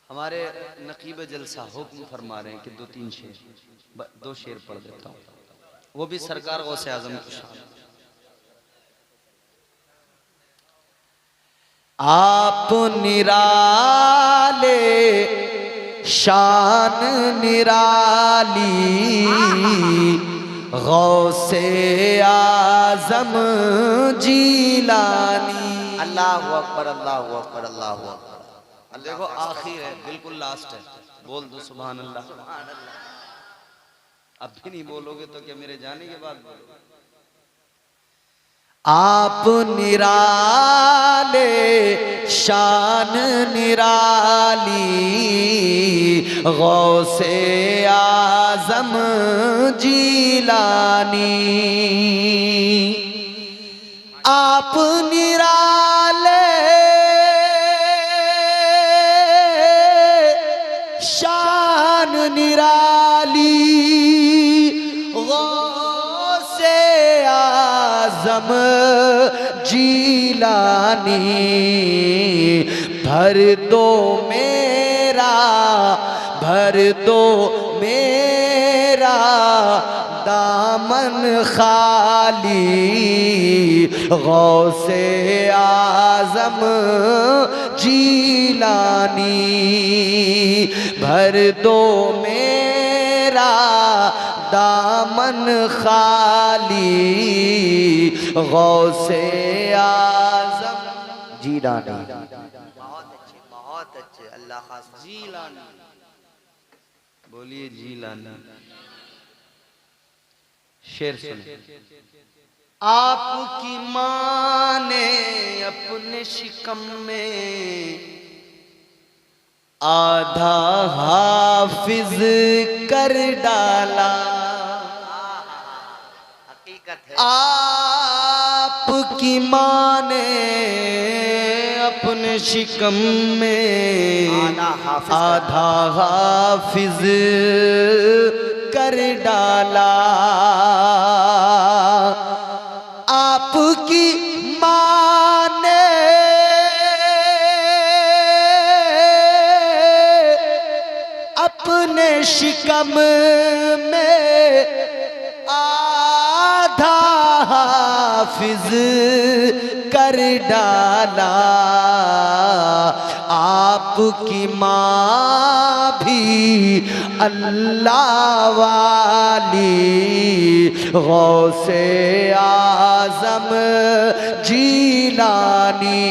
हमारे नकीब जलसा हुक्म फरमा रहे हैं कि दो शेर पढ़ देता हूँ, वो भी सरकार गौसे आज़म की शान। आप निराले शान निराली, गौसे आज़म जीलानी। अल्लाहु अकबर, अल्लाहु अकबर, अल्लाहु अकबर। देखो आखिर है, बिल्कुल लास्ट है, बोल दो सुभान अल्लाह। अब भी नहीं बोलोगे तो क्या मेरे जाने के बाद बोलोगे? आप निराले शान निराली, गौसे आज़म जीलानी। आप निराले शान निराली, गौसे आज़म जीलानी। भर दो मेरा दामन खाली, गौसे आज़म जीलानी। भर दो मेरा दामन खाली गौसे आजम जीलानी। बहुत अच्छे अल्लाह खास जीलानी। बोलिए जीलानी। शेर सुनिए। आपकी माँ ने अपने शिकम में आधा हाफिज कर डाला। हकीकत है। आपकी माँ ने अपने शिकम में आधा हाफिज कर डाला। आपकी माँ ने अपने शिकम में आधा हाफिज कर डाला। आपकी माँ भी अल्लाह वाली गौसे आजम जीलानी।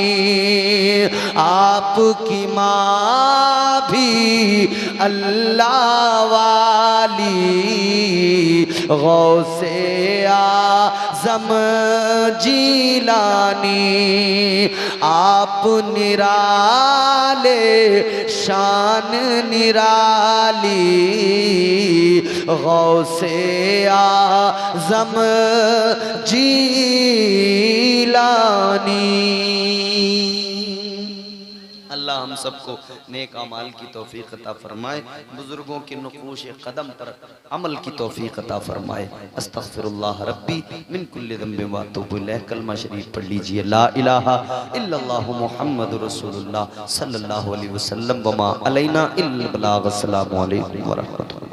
आपकी माँ भी अल्लाह वाली गौसे आजम जीलानी। आप निराले शान निराली गौसे आजम जीलानी। अल्लाह हम सबको नेक अमाल की तौफीक अता फरमाए। बुजुर्गों के नुक़ूश कदम पर अमल की तौफीक अता फरमाए। अस्तग़फिरुल्लाह रब्बी मिन कुल्लि ज़ंबिन व अतूबु इलैह। कलमा शरीफ पढ़ लीजिए। ला इलाहा इल्लल्लाहु मुहम्मदुर रसूलुल्लाह सल्लल्लाहु अलैहि वसल्लम व मा अलैना इल्लल बलाग। अस्सलामु अलैकुम व रहमतुल्लाह।